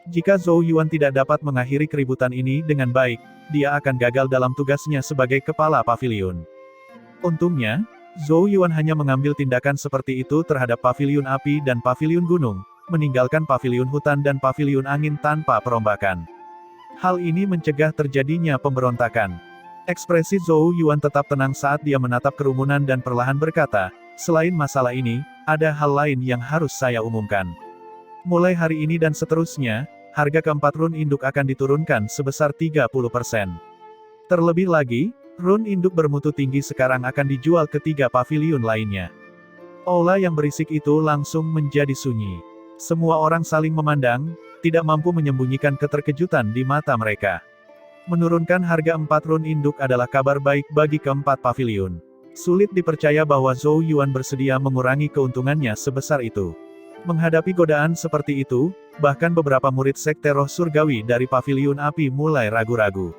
Jika Zhou Yuan tidak dapat mengakhiri keributan ini dengan baik, dia akan gagal dalam tugasnya sebagai kepala paviliun. Untungnya, Zhou Yuan hanya mengambil tindakan seperti itu terhadap Paviliun Api dan Paviliun Gunung, meninggalkan Paviliun Hutan dan Paviliun Angin tanpa perombakan. Hal ini mencegah terjadinya pemberontakan. Ekspresi Zhou Yuan tetap tenang saat dia menatap kerumunan dan perlahan berkata, selain masalah ini, ada hal lain yang harus saya umumkan. Mulai hari ini dan seterusnya, harga keempat run induk akan diturunkan sebesar 30%. Terlebih lagi, run induk bermutu tinggi sekarang akan dijual ke 3 paviliun lainnya. Aula yang berisik itu langsung menjadi sunyi. Semua orang saling memandang, tidak mampu menyembunyikan keterkejutan di mata mereka. Menurunkan harga 4 run induk adalah kabar baik bagi keempat paviliun. Sulit dipercaya bahwa Zhou Yuan bersedia mengurangi keuntungannya sebesar itu. Menghadapi godaan seperti itu, bahkan beberapa murid Sekte Roh Surgawi dari Paviliun Api mulai ragu-ragu.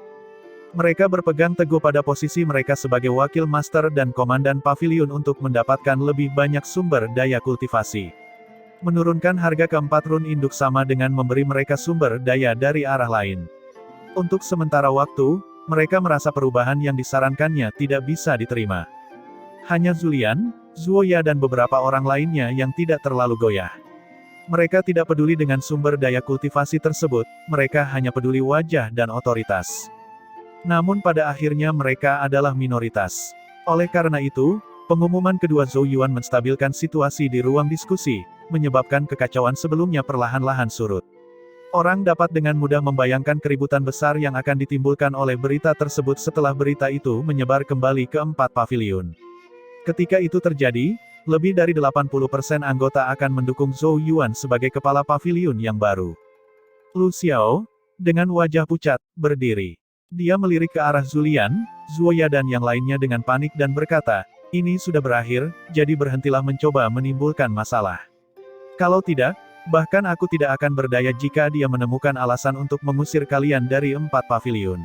Mereka berpegang teguh pada posisi mereka sebagai wakil master dan komandan paviliun untuk mendapatkan lebih banyak sumber daya kultivasi. Menurunkan harga keempat run induk sama dengan memberi mereka sumber daya dari arah lain. Untuk sementara waktu, mereka merasa perubahan yang disarankannya tidak bisa diterima. Hanya Zulian, Zuoya dan beberapa orang lainnya yang tidak terlalu goyah. Mereka tidak peduli dengan sumber daya kultivasi tersebut, mereka hanya peduli wajah dan otoritas. Namun pada akhirnya mereka adalah minoritas. Oleh karena itu, pengumuman kedua Zhou Yuan menstabilkan situasi di ruang diskusi, menyebabkan kekacauan sebelumnya perlahan-lahan surut. Orang dapat dengan mudah membayangkan keributan besar yang akan ditimbulkan oleh berita tersebut setelah berita itu menyebar kembali ke 4 paviliun. Ketika itu terjadi, lebih dari 80% anggota akan mendukung Zhou Yuan sebagai kepala paviliun yang baru. Lu Xiao, dengan wajah pucat, berdiri. Dia melirik ke arah Zulian, Zuoya dan yang lainnya dengan panik dan berkata, ini sudah berakhir, jadi berhentilah mencoba menimbulkan masalah. Kalau tidak, bahkan aku tidak akan berdaya jika dia menemukan alasan untuk mengusir kalian dari 4 paviliun.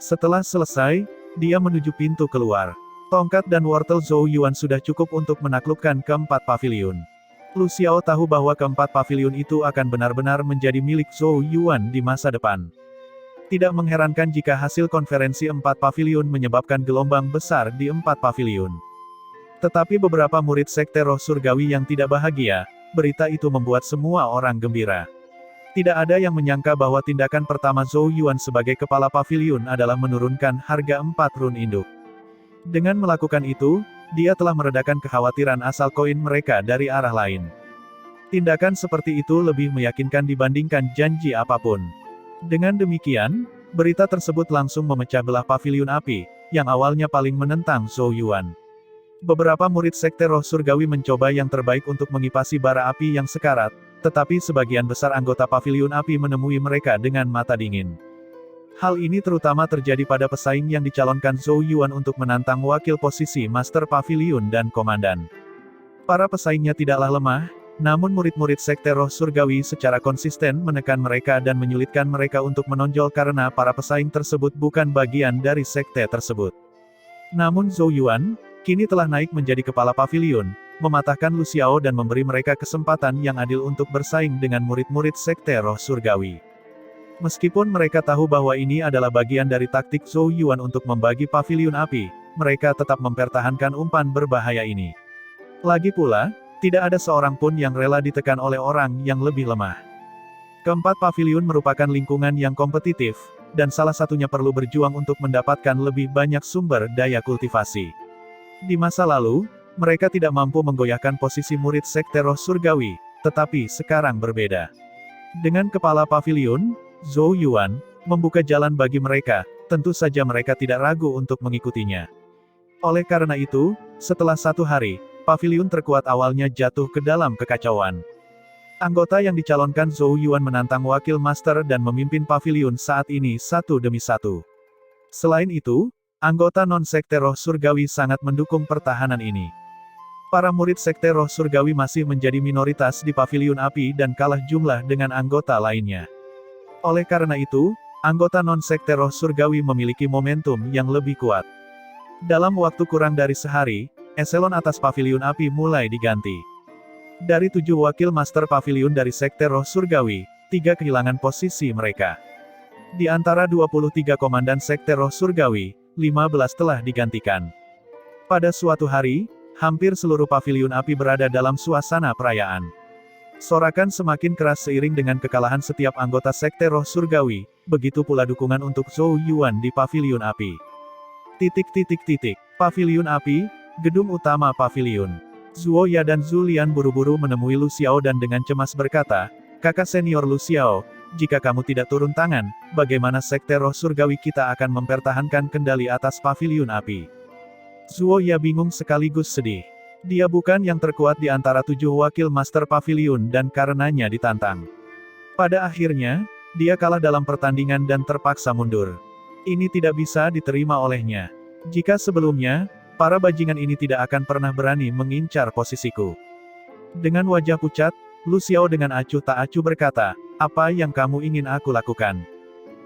Setelah selesai, dia menuju pintu keluar. Tongkat dan wortel Zhou Yuan sudah cukup untuk menaklukkan keempat paviliun. Lu Xiao tahu bahwa keempat paviliun itu akan benar-benar menjadi milik Zhou Yuan di masa depan. Tidak mengherankan jika hasil konferensi 4 paviliun menyebabkan gelombang besar di 4 paviliun. Tetapi beberapa murid Sekte Roh Surgawi yang tidak bahagia, berita itu membuat semua orang gembira. Tidak ada yang menyangka bahwa tindakan pertama Zhou Yuan sebagai kepala paviliun adalah menurunkan harga 4 run induk. Dengan melakukan itu, dia telah meredakan kekhawatiran asal koin mereka dari arah lain. Tindakan seperti itu lebih meyakinkan dibandingkan janji apapun. Dengan demikian, berita tersebut langsung memecah belah paviliun api, yang awalnya paling menentang Zhou Yuan. Beberapa murid sekte roh surgawi mencoba yang terbaik untuk mengipasi bara api yang sekarat, tetapi sebagian besar anggota paviliun api menemui mereka dengan mata dingin. Hal ini terutama terjadi pada pesaing yang dicalonkan Zhou Yuan untuk menantang wakil posisi Master Paviliun dan Komandan. Para pesaingnya tidaklah lemah, namun murid-murid sekte roh surgawi secara konsisten menekan mereka dan menyulitkan mereka untuk menonjol karena para pesaing tersebut bukan bagian dari sekte tersebut. Namun Zhou Yuan, kini telah naik menjadi kepala paviliun, mematahkan Lu Xiao dan memberi mereka kesempatan yang adil untuk bersaing dengan murid-murid sekte roh surgawi. Meskipun mereka tahu bahwa ini adalah bagian dari taktik Zhou Yuan untuk membagi paviliun api, mereka tetap mempertahankan umpan berbahaya ini. Lagi pula, tidak ada seorang pun yang rela ditekan oleh orang yang lebih lemah. Keempat paviliun merupakan lingkungan yang kompetitif, dan salah satunya perlu berjuang untuk mendapatkan lebih banyak sumber daya kultivasi. Di masa lalu, mereka tidak mampu menggoyahkan posisi murid sekte roh surgawi, tetapi sekarang berbeda. Dengan kepala paviliun, Zhou Yuan membuka jalan bagi mereka, tentu saja mereka tidak ragu untuk mengikutinya. Oleh karena itu, setelah 1 hari, paviliun terkuat awalnya jatuh ke dalam kekacauan. Anggota yang dicalonkan Zhou Yuan menantang wakil master dan memimpin paviliun saat ini satu demi satu. Selain itu, anggota non-sekte roh surgawi sangat mendukung pertahanan ini. Para murid sekte roh surgawi masih menjadi minoritas di paviliun api dan kalah jumlah dengan anggota lainnya. Oleh karena itu, anggota non-sekte roh surgawi memiliki momentum yang lebih kuat. Dalam waktu kurang dari sehari, eselon atas paviliun api mulai diganti. Dari 7 wakil master paviliun dari sekte roh surgawi, 3 kehilangan posisi mereka. Di antara 23 komandan sekte roh surgawi, 15 telah digantikan. Pada suatu hari, hampir seluruh paviliun api berada dalam suasana perayaan. Sorakan semakin keras seiring dengan kekalahan setiap anggota sekte roh surgawi, begitu pula dukungan untuk Zhou Yuan di paviliun api. Paviliun api, gedung utama paviliun. Zuo Ya dan Zhu Lian buru-buru menemui Lu Xiao dan dengan cemas berkata, "Kakak senior Lu Xiao, jika kamu tidak turun tangan, bagaimana sekte roh surgawi kita akan mempertahankan kendali atas paviliun api?" Zuo Ya bingung sekaligus sedih. Dia bukan yang terkuat di antara 7 wakil master paviliun dan karenanya ditantang. Pada akhirnya, dia kalah dalam pertandingan dan terpaksa mundur. Ini tidak bisa diterima olehnya. Jika sebelumnya, para bajingan ini tidak akan pernah berani mengincar posisiku. Dengan wajah pucat, Lu Xiao dengan acuh tak acuh berkata, "Apa yang kamu ingin aku lakukan?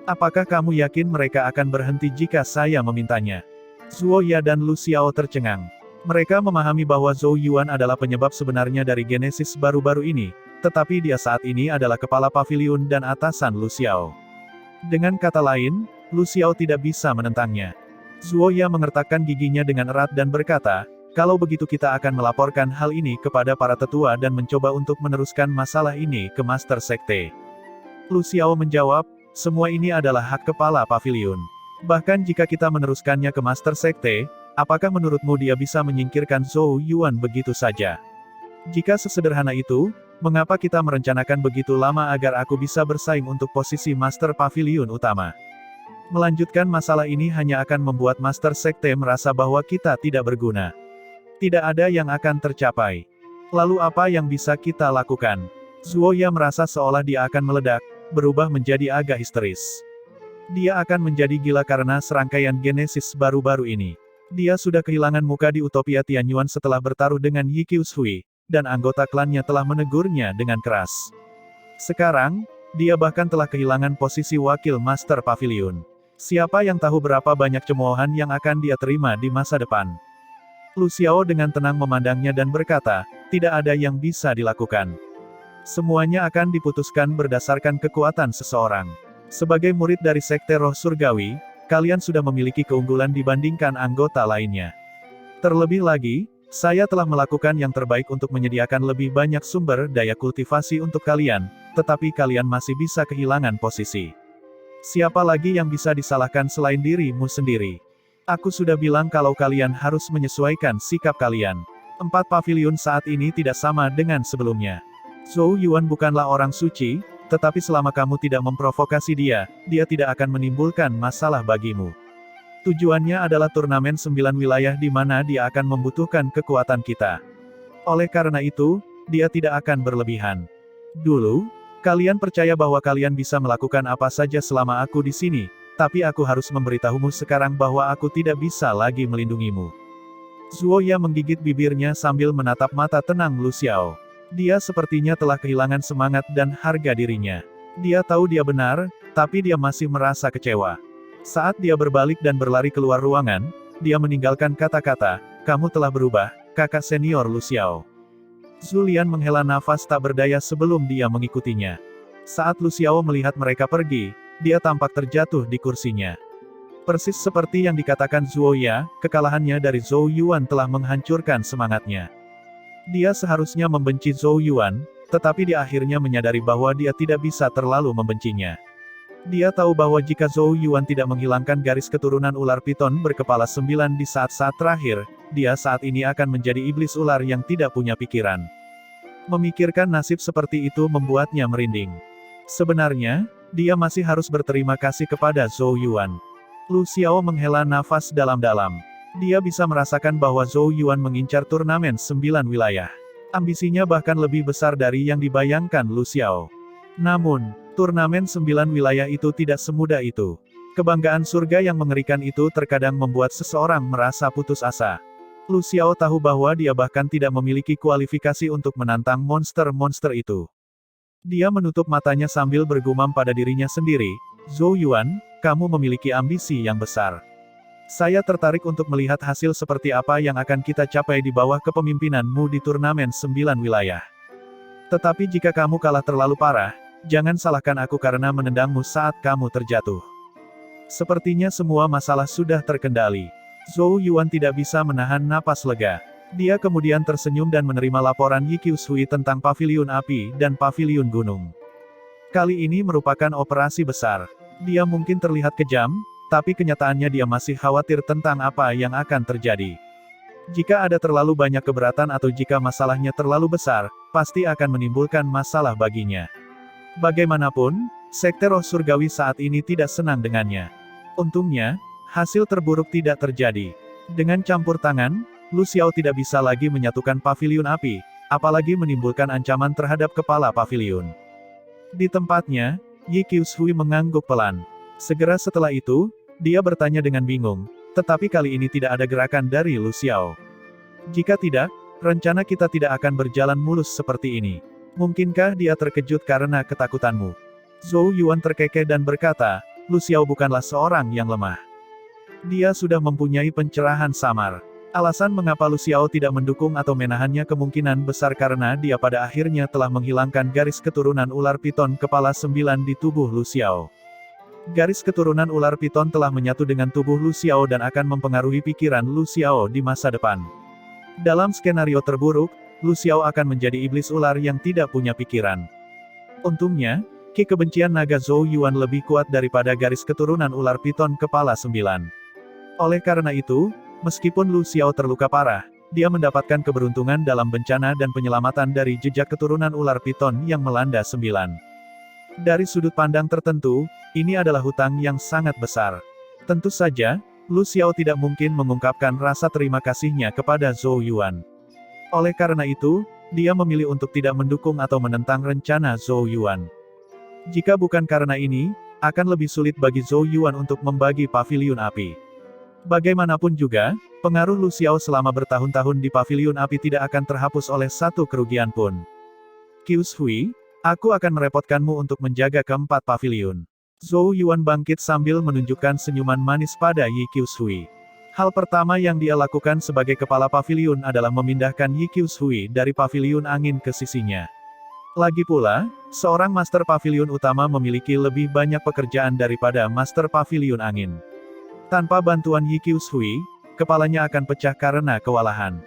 Apakah kamu yakin mereka akan berhenti jika saya memintanya?" Zuo Ya dan Lu Xiao tercengang. Mereka memahami bahwa Zhou Yuan adalah penyebab sebenarnya dari genesis baru-baru ini, tetapi dia saat ini adalah kepala paviliun dan atasan Lu Xiao. Dengan kata lain, Lu Xiao tidak bisa menentangnya. Zuo Ya mengertakkan giginya dengan erat dan berkata, "Kalau begitu kita akan melaporkan hal ini kepada para tetua dan mencoba untuk meneruskan masalah ini ke Master Sekte." Lu Xiao menjawab, "Semua ini adalah hak kepala paviliun. Bahkan jika kita meneruskannya ke Master Sekte, apakah menurutmu dia bisa menyingkirkan Zhou Yuan begitu saja? Jika sesederhana itu, mengapa kita merencanakan begitu lama agar aku bisa bersaing untuk posisi Master Paviliun utama? Melanjutkan masalah ini hanya akan membuat Master Sekte merasa bahwa kita tidak berguna. Tidak ada yang akan tercapai. Lalu apa yang bisa kita lakukan?" Zuo Ya merasa seolah dia akan meledak, berubah menjadi agak histeris. Dia akan menjadi gila karena serangkaian genesis baru-baru ini. Dia sudah kehilangan muka di Utopia Tianyuan setelah bertaruh dengan Yi Qiushui, dan anggota klannya telah menegurnya dengan keras. Sekarang, dia bahkan telah kehilangan posisi wakil Master Paviliun. Siapa yang tahu berapa banyak cemoohan yang akan dia terima di masa depan? Lu Xiao dengan tenang memandangnya dan berkata, "Tidak ada yang bisa dilakukan. Semuanya akan diputuskan berdasarkan kekuatan seseorang. Sebagai murid dari Sekte Roh Surgawi, kalian sudah memiliki keunggulan dibandingkan anggota lainnya. Terlebih lagi, saya telah melakukan yang terbaik untuk menyediakan lebih banyak sumber daya kultivasi untuk kalian, tetapi kalian masih bisa kehilangan posisi. Siapa lagi yang bisa disalahkan selain dirimu sendiri?" Aku sudah bilang kalau kalian harus menyesuaikan sikap kalian. 4 paviliun saat ini tidak sama dengan sebelumnya. Zhou Yuan bukanlah orang suci, tetapi selama kamu tidak memprovokasi dia, dia tidak akan menimbulkan masalah bagimu. Tujuannya adalah turnamen 9 wilayah di mana dia akan membutuhkan kekuatan kita. Oleh karena itu, dia tidak akan berlebihan. Dulu, kalian percaya bahwa kalian bisa melakukan apa saja selama aku di sini, tapi aku harus memberitahumu sekarang bahwa aku tidak bisa lagi melindungimu. Zuo Ya menggigit bibirnya sambil menatap mata tenang Lu Xiao. Dia sepertinya telah kehilangan semangat dan harga dirinya. Dia tahu dia benar, tapi dia masih merasa kecewa. Saat dia berbalik dan berlari keluar ruangan, dia meninggalkan kata-kata, "Kamu telah berubah, kakak senior Lu Xiao." Zulian menghela nafas tak berdaya sebelum dia mengikutinya. Saat Lu Xiao melihat mereka pergi, dia tampak terjatuh di kursinya. Persis seperti yang dikatakan Zuo Ya, kekalahannya dari Zhou Yuan telah menghancurkan semangatnya. Dia seharusnya membenci Zhou Yuan, tetapi dia akhirnya menyadari bahwa dia tidak bisa terlalu membencinya. Dia tahu bahwa jika Zhou Yuan tidak menghilangkan garis keturunan ular piton berkepala 9 di saat-saat terakhir, dia saat ini akan menjadi iblis ular yang tidak punya pikiran. Memikirkan nasib seperti itu membuatnya merinding. Sebenarnya, dia masih harus berterima kasih kepada Zhou Yuan. Lu Xiao menghela nafas dalam-dalam. Dia bisa merasakan bahwa Zhou Yuan mengincar turnamen 9 wilayah. Ambisinya bahkan lebih besar dari yang dibayangkan Lu Xiao. Namun, turnamen 9 wilayah itu tidak semudah itu. Kebanggaan surga yang mengerikan itu terkadang membuat seseorang merasa putus asa. Lu Xiao tahu bahwa dia bahkan tidak memiliki kualifikasi untuk menantang monster-monster itu. Dia menutup matanya sambil bergumam pada dirinya sendiri, "Zhou Yuan, kamu memiliki ambisi yang besar. Saya tertarik untuk melihat hasil seperti apa yang akan kita capai di bawah kepemimpinanmu di turnamen 9 wilayah. Tetapi jika kamu kalah terlalu parah, jangan salahkan aku karena menendangmu saat kamu terjatuh." Sepertinya semua masalah sudah terkendali. Zhou Yuan tidak bisa menahan napas lega. Dia kemudian tersenyum dan menerima laporan Yi Qiushui tentang paviliun api dan paviliun gunung. Kali ini merupakan operasi besar. Dia mungkin terlihat kejam, tapi kenyataannya dia masih khawatir tentang apa yang akan terjadi. Jika ada terlalu banyak keberatan atau jika masalahnya terlalu besar, pasti akan menimbulkan masalah baginya. Bagaimanapun, Sekte Roh Surgawi saat ini tidak senang dengannya. Untungnya, hasil terburuk tidak terjadi. Dengan campur tangan, Lu Xiao tidak bisa lagi menyatukan paviliun api, apalagi menimbulkan ancaman terhadap kepala paviliun. Di tempatnya, Yi Qiushui mengangguk pelan. Segera setelah itu, dia bertanya dengan bingung, tetapi kali ini tidak ada gerakan dari Lu Xiao. Jika tidak, rencana kita tidak akan berjalan mulus seperti ini. Mungkinkah dia terkejut karena ketakutanmu? Zhou Yuan terkekeh dan berkata, Lu Xiao bukanlah seorang yang lemah. Dia sudah mempunyai pencerahan samar. Alasan mengapa Lu Xiao tidak mendukung atau menahannya kemungkinan besar karena dia pada akhirnya telah menghilangkan garis keturunan ular piton kepala 9 di tubuh Lu Xiao. Garis keturunan ular piton telah menyatu dengan tubuh Lu Xiao dan akan mempengaruhi pikiran Lu Xiao di masa depan. Dalam skenario terburuk, Lu Xiao akan menjadi iblis ular yang tidak punya pikiran. Untungnya, ki kebencian naga Zhou Yuan lebih kuat daripada garis keturunan ular piton kepala 9. Oleh karena itu, meskipun Lu Xiao terluka parah, dia mendapatkan keberuntungan dalam bencana dan penyelamatan dari jejak keturunan ular piton yang melanda 9. Dari sudut pandang tertentu, ini adalah hutang yang sangat besar. Tentu saja, Lu Xiao tidak mungkin mengungkapkan rasa terima kasihnya kepada Zhou Yuan. Oleh karena itu, dia memilih untuk tidak mendukung atau menentang rencana Zhou Yuan. Jika bukan karena ini, akan lebih sulit bagi Zhou Yuan untuk membagi paviliun api. Bagaimanapun juga, pengaruh Lu Xiao selama bertahun-tahun di paviliun api tidak akan terhapus oleh satu kerugian pun. Qiushui, aku akan merepotkanmu untuk menjaga keempat paviliun. Zhou Yuan bangkit sambil menunjukkan senyuman manis pada Yi Qiushui. Hal pertama yang dia lakukan sebagai kepala paviliun adalah memindahkan Yi Qiushui dari paviliun angin ke sisinya. Lagi pula, seorang master paviliun utama memiliki lebih banyak pekerjaan daripada master paviliun angin. Tanpa bantuan Yi Qiushui, kepalanya akan pecah karena kewalahan.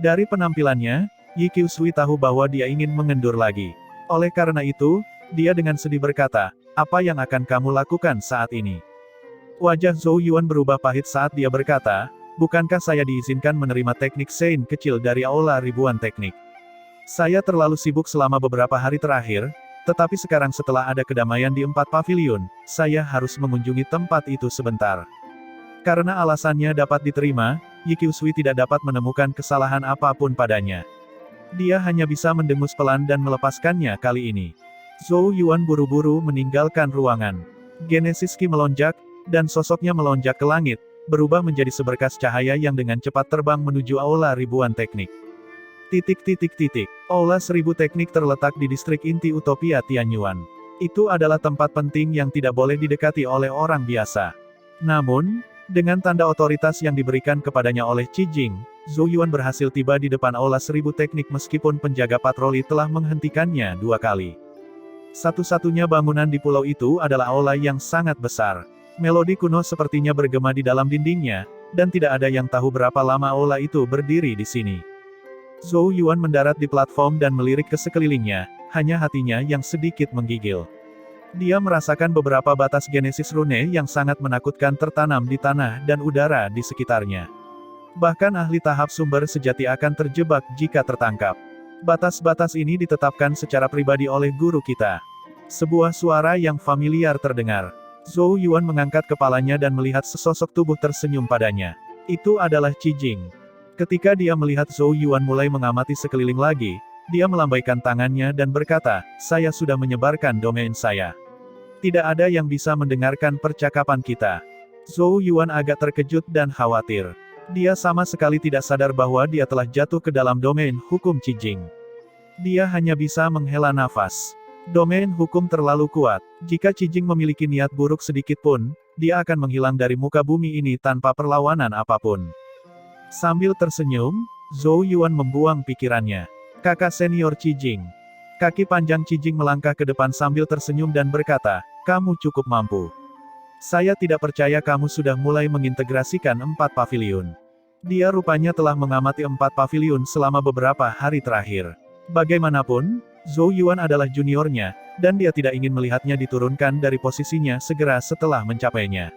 Dari penampilannya, Yi Qiushui tahu bahwa dia ingin mengendur lagi. Oleh karena itu, dia dengan sedih berkata, apa yang akan kamu lakukan saat ini? Wajah Zhou Yuan berubah pahit saat dia berkata, bukankah saya diizinkan menerima teknik Sein kecil dari aula ribuan teknik? Saya terlalu sibuk selama beberapa hari terakhir, tetapi sekarang setelah ada kedamaian di 4 pavilion, saya harus mengunjungi tempat itu sebentar. Karena alasannya dapat diterima, Yi Qiushui tidak dapat menemukan kesalahan apapun padanya. Dia hanya bisa mendengus pelan dan melepaskannya kali ini. Zhou Yuan buru-buru meninggalkan ruangan. Genesis Qi melonjak, dan sosoknya melonjak ke langit, berubah menjadi seberkas cahaya yang dengan cepat terbang menuju aula ribuan teknik. Aula 1000 teknik terletak di distrik inti Utopia Tianyuan. Itu adalah tempat penting yang tidak boleh didekati oleh orang biasa. Namun, dengan tanda otoritas yang diberikan kepadanya oleh Qi Jing, Zhou Yuan berhasil tiba di depan aula 1000 teknik meskipun penjaga patroli telah menghentikannya 2 kali. Satu-satunya bangunan di pulau itu adalah aula yang sangat besar. Melodi kuno sepertinya bergema di dalam dindingnya, dan tidak ada yang tahu berapa lama aula itu berdiri di sini. Zhou Yuan mendarat di platform dan melirik ke sekelilingnya, hanya hatinya yang sedikit menggigil. Dia merasakan beberapa batas genesis rune yang sangat menakutkan tertanam di tanah dan udara di sekitarnya. Bahkan ahli tahap sumber sejati akan terjebak jika tertangkap. Batas-batas ini ditetapkan secara pribadi oleh guru kita. Sebuah suara yang familiar terdengar. Zhou Yuan mengangkat kepalanya dan melihat sesosok tubuh tersenyum padanya. Itu adalah Qi Jing. Ketika dia melihat Zhou Yuan mulai mengamati sekeliling lagi, dia melambaikan tangannya dan berkata, saya sudah menyebarkan domain saya. Tidak ada yang bisa mendengarkan percakapan kita. Zhou Yuan agak terkejut dan khawatir. Dia sama sekali tidak sadar bahwa dia telah jatuh ke dalam domain hukum Qi Jing. Dia hanya bisa menghela nafas. Domain hukum terlalu kuat. Jika Qi Jing memiliki niat buruk sedikit pun, dia akan menghilang dari muka bumi ini tanpa perlawanan apapun. Sambil tersenyum, Zhou Yuan membuang pikirannya. Kakak senior Qi Jing. Kaki panjang Qi Jing melangkah ke depan sambil tersenyum dan berkata, kamu cukup mampu. Saya tidak percaya kamu sudah mulai mengintegrasikan 4 pavilion. Dia rupanya telah mengamati 4 pavilion selama beberapa hari terakhir. Bagaimanapun, Zhou Yuan adalah juniornya, dan dia tidak ingin melihatnya diturunkan dari posisinya segera setelah mencapainya.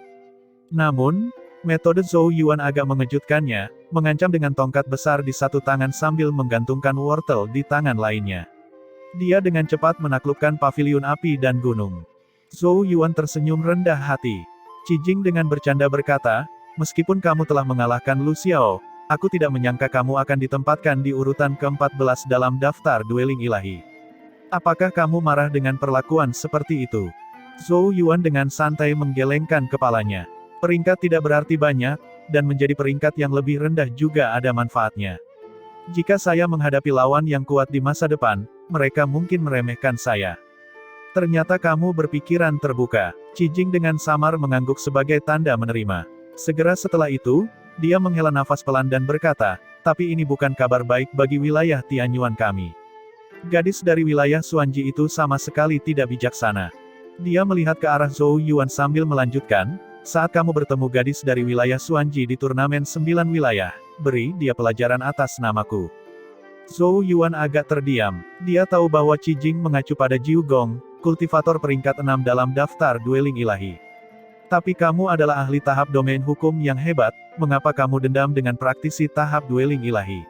Namun, metode Zhou Yuan agak mengejutkannya, mengancam dengan tongkat besar di satu tangan sambil menggantungkan wortel di tangan lainnya. Dia dengan cepat menaklukkan pavilion api dan gunung. Zhou Yuan tersenyum rendah hati. Qi Jing dengan bercanda berkata, meskipun kamu telah mengalahkan Lu Xiao, aku tidak menyangka kamu akan ditempatkan di urutan ke-14 dalam daftar dueling ilahi. Apakah kamu marah dengan perlakuan seperti itu? Zhou Yuan dengan santai menggelengkan kepalanya. Peringkat tidak berarti banyak, dan menjadi peringkat yang lebih rendah juga ada manfaatnya. Jika saya menghadapi lawan yang kuat di masa depan, mereka mungkin meremehkan saya. Ternyata kamu berpikiran terbuka. Qi Jing dengan samar mengangguk sebagai tanda menerima. Segera setelah itu, dia menghela nafas pelan dan berkata, tapi ini bukan kabar baik bagi wilayah Tianyuan kami. Gadis dari wilayah Xuanji itu sama sekali tidak bijaksana. Dia melihat ke arah Zhou Yuan sambil melanjutkan, saat kamu bertemu gadis dari wilayah Xuanji di turnamen 9 wilayah, beri dia pelajaran atas namaku. Zhou Yuan agak terdiam. Dia tahu bahwa Qi Jing mengacu pada Jiu Gong, kultivator peringkat 6 dalam daftar dueling ilahi. Tapi kamu adalah ahli tahap domain hukum yang hebat, mengapa kamu dendam dengan praktisi tahap dueling ilahi?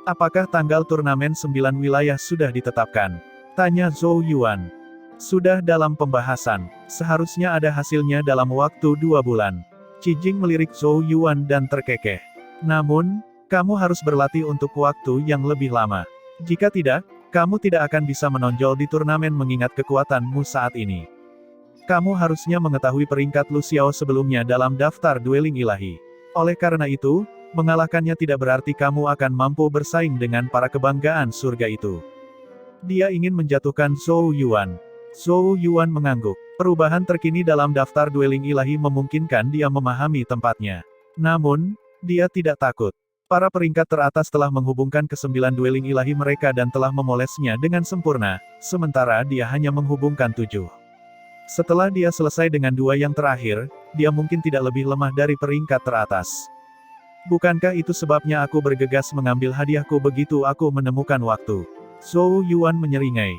Apakah tanggal turnamen 9 wilayah sudah ditetapkan? Tanya Zhou Yuan. Sudah dalam pembahasan. Seharusnya ada hasilnya dalam waktu 2 bulan. Qi Jing melirik Zhou Yuan dan terkekeh. Namun, kamu harus berlatih untuk waktu yang lebih lama. Jika tidak, kamu tidak akan bisa menonjol di turnamen mengingat kekuatanmu saat ini. Kamu harusnya mengetahui peringkat Lu Xiao sebelumnya dalam daftar dueling ilahi. Oleh karena itu, mengalahkannya tidak berarti kamu akan mampu bersaing dengan para kebanggaan surga itu. Dia ingin menjatuhkan Zhou Yuan. Zhou Yuan mengangguk. Perubahan terkini dalam daftar dueling ilahi memungkinkan dia memahami tempatnya. Namun, dia tidak takut. Para peringkat teratas telah menghubungkan ke-9 dueling ilahi mereka dan telah memolesnya dengan sempurna, sementara dia hanya menghubungkan 7. Setelah dia selesai dengan 2 yang terakhir, dia mungkin tidak lebih lemah dari peringkat teratas. Bukankah itu sebabnya aku bergegas mengambil hadiahku begitu aku menemukan waktu? Zhou Yuan menyeringai.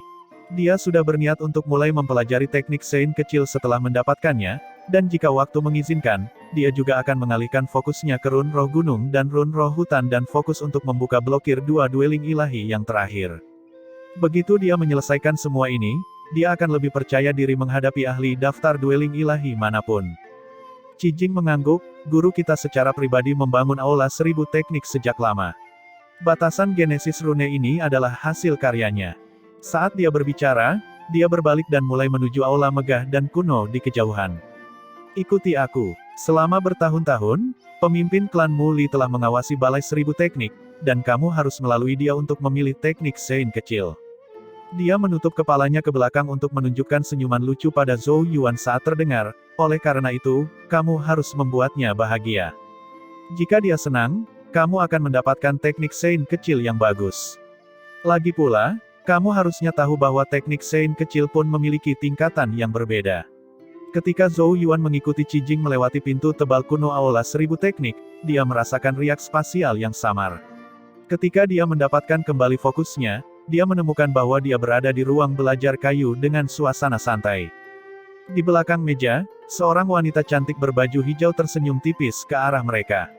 Dia sudah berniat untuk mulai mempelajari teknik Sein kecil setelah mendapatkannya, Dan jika waktu mengizinkan, dia juga akan mengalihkan fokusnya ke run roh gunung dan run roh hutan dan fokus untuk membuka blokir dua dueling ilahi yang terakhir. Begitu dia menyelesaikan semua ini, dia akan lebih percaya diri menghadapi ahli daftar dueling ilahi manapun. Cijing mengangguk, guru kita secara pribadi membangun aula 1000 teknik sejak lama. Batasan Genesis Rune ini adalah hasil karyanya. Saat dia berbicara, dia berbalik dan mulai menuju aula megah dan kuno di kejauhan. Ikuti aku. Selama bertahun-tahun, pemimpin klan Muli telah mengawasi balai 1000 teknik, dan kamu harus melalui dia untuk memilih teknik Sein kecil. Dia menutup kepalanya ke belakang untuk menunjukkan senyuman lucu pada Zhou Yuan saat terdengar, oleh karena itu, kamu harus membuatnya bahagia. Jika dia senang, kamu akan mendapatkan teknik Sein kecil yang bagus. Lagi pula, kamu harusnya tahu bahwa teknik Sein kecil pun memiliki tingkatan yang berbeda. Ketika Zhou Yuan mengikuti Cijing melewati pintu tebal kuno aula 1000 teknik, dia merasakan riak spasial yang samar. Ketika dia mendapatkan kembali fokusnya, dia menemukan bahwa dia berada di ruang belajar kayu dengan suasana santai. Di belakang meja, seorang wanita cantik berbaju hijau tersenyum tipis ke arah mereka.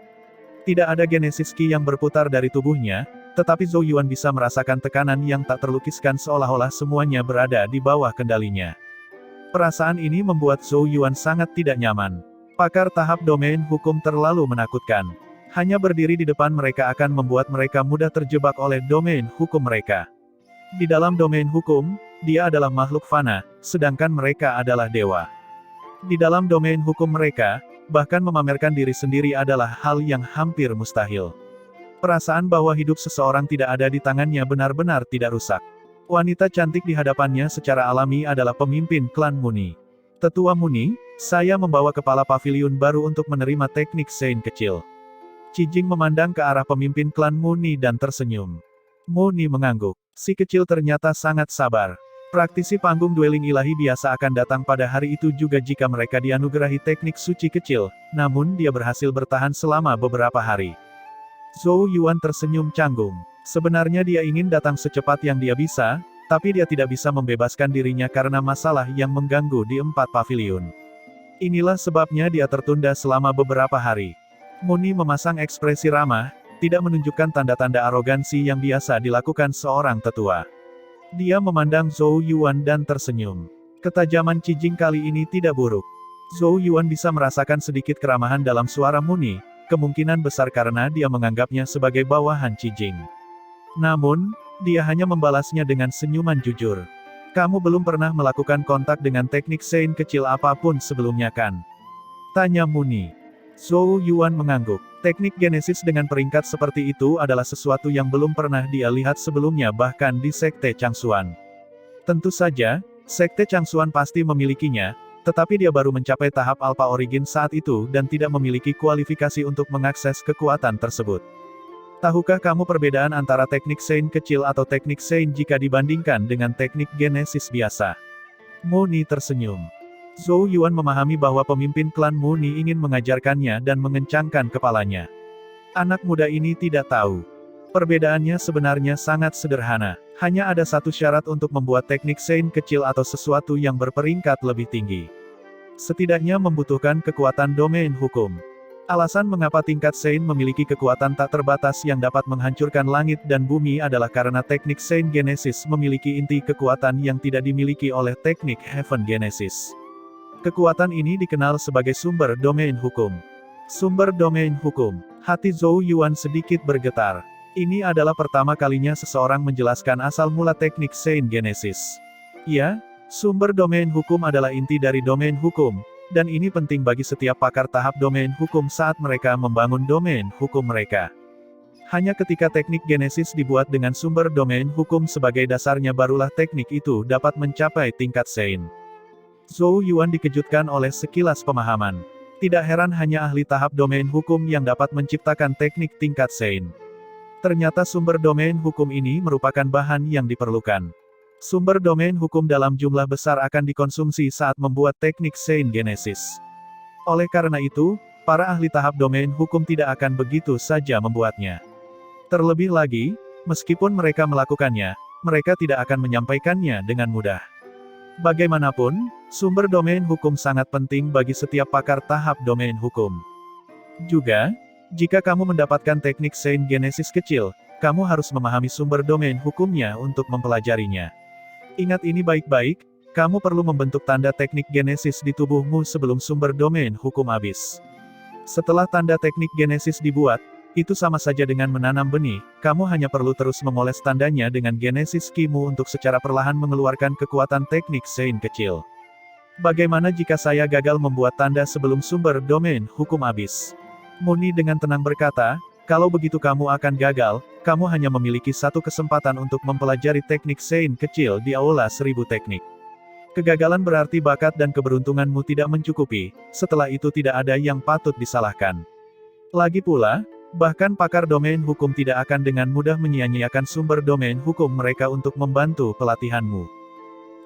Tidak ada Genesis Ki yang berputar dari tubuhnya, tetapi Zhou Yuan bisa merasakan tekanan yang tak terlukiskan seolah-olah semuanya berada di bawah kendalinya. Perasaan ini membuat Zhou Yuan sangat tidak nyaman. Pakar tahap domain hukum terlalu menakutkan. Hanya berdiri di depan mereka akan membuat mereka mudah terjebak oleh domain hukum mereka. Di dalam domain hukum, dia adalah makhluk fana, sedangkan mereka adalah dewa. Di dalam domain hukum mereka, bahkan memamerkan diri sendiri adalah hal yang hampir mustahil. Perasaan bahwa hidup seseorang tidak ada di tangannya benar-benar tidak rusak. Wanita cantik di hadapannya secara alami adalah pemimpin klan Muni. Tetua Muni, saya membawa kepala paviliun baru untuk menerima teknik Sein kecil. Cijing memandang ke arah pemimpin klan Muni dan tersenyum. Muni mengangguk. Si kecil ternyata sangat sabar. Praktisi panggung dueling ilahi biasa akan datang pada hari itu juga jika mereka dianugerahi teknik suci kecil, namun dia berhasil bertahan selama beberapa hari. Zhou Yuan tersenyum canggung. Sebenarnya dia ingin datang secepat yang dia bisa, tapi dia tidak bisa membebaskan dirinya karena masalah yang mengganggu di 4 paviliun. Inilah sebabnya dia tertunda selama beberapa hari. Muni memasang ekspresi ramah, tidak menunjukkan tanda-tanda arogansi yang biasa dilakukan seorang tetua. Dia memandang Zhou Yuan dan tersenyum. Ketajaman Cijing kali ini tidak buruk. Zhou Yuan bisa merasakan sedikit keramahan dalam suara Muni, kemungkinan besar karena dia menganggapnya sebagai bawahan Cijing. Namun, dia hanya membalasnya dengan senyuman jujur. Kamu belum pernah melakukan kontak dengan teknik Sein kecil apapun sebelumnya kan? Tanya Muni. Zhou Yuan mengangguk. Teknik Genesis dengan peringkat seperti itu adalah sesuatu yang belum pernah dia lihat sebelumnya bahkan di Sekte Changsuan. Tentu saja, Sekte Changsuan pasti memilikinya, tetapi dia baru mencapai tahap Alpha Origin saat itu dan tidak memiliki kualifikasi untuk mengakses kekuatan tersebut. Tahukah kamu perbedaan antara teknik Sein kecil atau teknik Sein jika dibandingkan dengan teknik Genesis biasa? Muni tersenyum. Zhou Yuan memahami bahwa pemimpin klan Muni ingin mengajarkannya dan mengencangkan kepalanya. Anak muda ini tidak tahu. Perbedaannya sebenarnya sangat sederhana. Hanya ada satu syarat untuk membuat teknik Sein kecil atau sesuatu yang berperingkat lebih tinggi. Setidaknya membutuhkan kekuatan domain hukum. Alasan mengapa tingkat Sein memiliki kekuatan tak terbatas yang dapat menghancurkan langit dan bumi adalah karena teknik Sein Genesis memiliki inti kekuatan yang tidak dimiliki oleh teknik Heaven Genesis. Kekuatan ini dikenal sebagai sumber domain hukum. Sumber domain hukum. Hati Zhou Yuan sedikit bergetar. Ini adalah pertama kalinya seseorang menjelaskan asal mula teknik Sein Genesis. Ya, sumber domain hukum adalah inti dari domain hukum. Dan ini penting bagi setiap pakar tahap domain hukum saat mereka membangun domain hukum mereka. Hanya ketika teknik Genesis dibuat dengan sumber domain hukum sebagai dasarnya barulah teknik itu dapat mencapai tingkat Sein. Zhou Yuan dikejutkan oleh sekilas pemahaman. Tidak heran hanya ahli tahap domain hukum yang dapat menciptakan teknik tingkat Sein. Ternyata sumber domain hukum ini merupakan bahan yang diperlukan. Sumber domain hukum dalam jumlah besar akan dikonsumsi saat membuat teknik Sein Genesis. Oleh karena itu, para ahli tahap domain hukum tidak akan begitu saja membuatnya. Terlebih lagi, meskipun mereka melakukannya, mereka tidak akan menyampaikannya dengan mudah. Bagaimanapun, sumber domain hukum sangat penting bagi setiap pakar tahap domain hukum. Juga, jika kamu mendapatkan teknik Saint Genesis kecil, kamu harus memahami sumber domain hukumnya untuk mempelajarinya. Ingat ini baik-baik, kamu perlu membentuk tanda teknik Genesis di tubuhmu sebelum sumber domain hukum habis. Setelah tanda teknik Genesis dibuat, itu sama saja dengan menanam benih, kamu hanya perlu terus memoles tandanya dengan Genesis Ki-mu untuk secara perlahan mengeluarkan kekuatan teknik Saint kecil. Bagaimana jika saya gagal membuat tanda sebelum sumber domain hukum habis? Muni dengan tenang berkata, kalau begitu kamu akan gagal, kamu hanya memiliki satu kesempatan untuk mempelajari teknik Saint kecil di Aula 1000 Teknik. Kegagalan berarti bakat dan keberuntunganmu tidak mencukupi, setelah itu tidak ada yang patut disalahkan. Lagi pula, bahkan pakar domain hukum tidak akan dengan mudah menyia-nyiakan sumber domain hukum mereka untuk membantu pelatihanmu.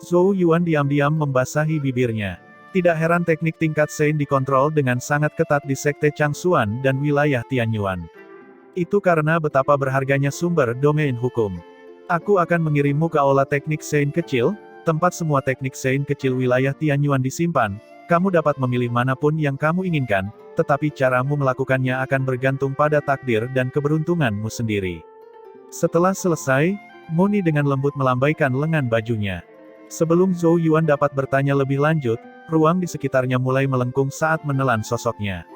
Zhou Yuan diam-diam membasahi bibirnya. Tidak heran teknik tingkat Saint dikontrol dengan sangat ketat di Sekte Changsuan dan wilayah Tianyuan. Itu karena betapa berharganya sumber domain hukum. Aku akan mengirimmu ke aula teknik Saint kecil, tempat semua teknik Saint kecil wilayah Tianyuan disimpan. Kamu dapat memilih manapun yang kamu inginkan, tetapi caramu melakukannya akan bergantung pada takdir dan keberuntunganmu sendiri. Setelah selesai, Muni dengan lembut melambaikan lengan bajunya. Sebelum Zhou Yuan dapat bertanya lebih lanjut, ruang di sekitarnya mulai melengkung saat menelan sosoknya.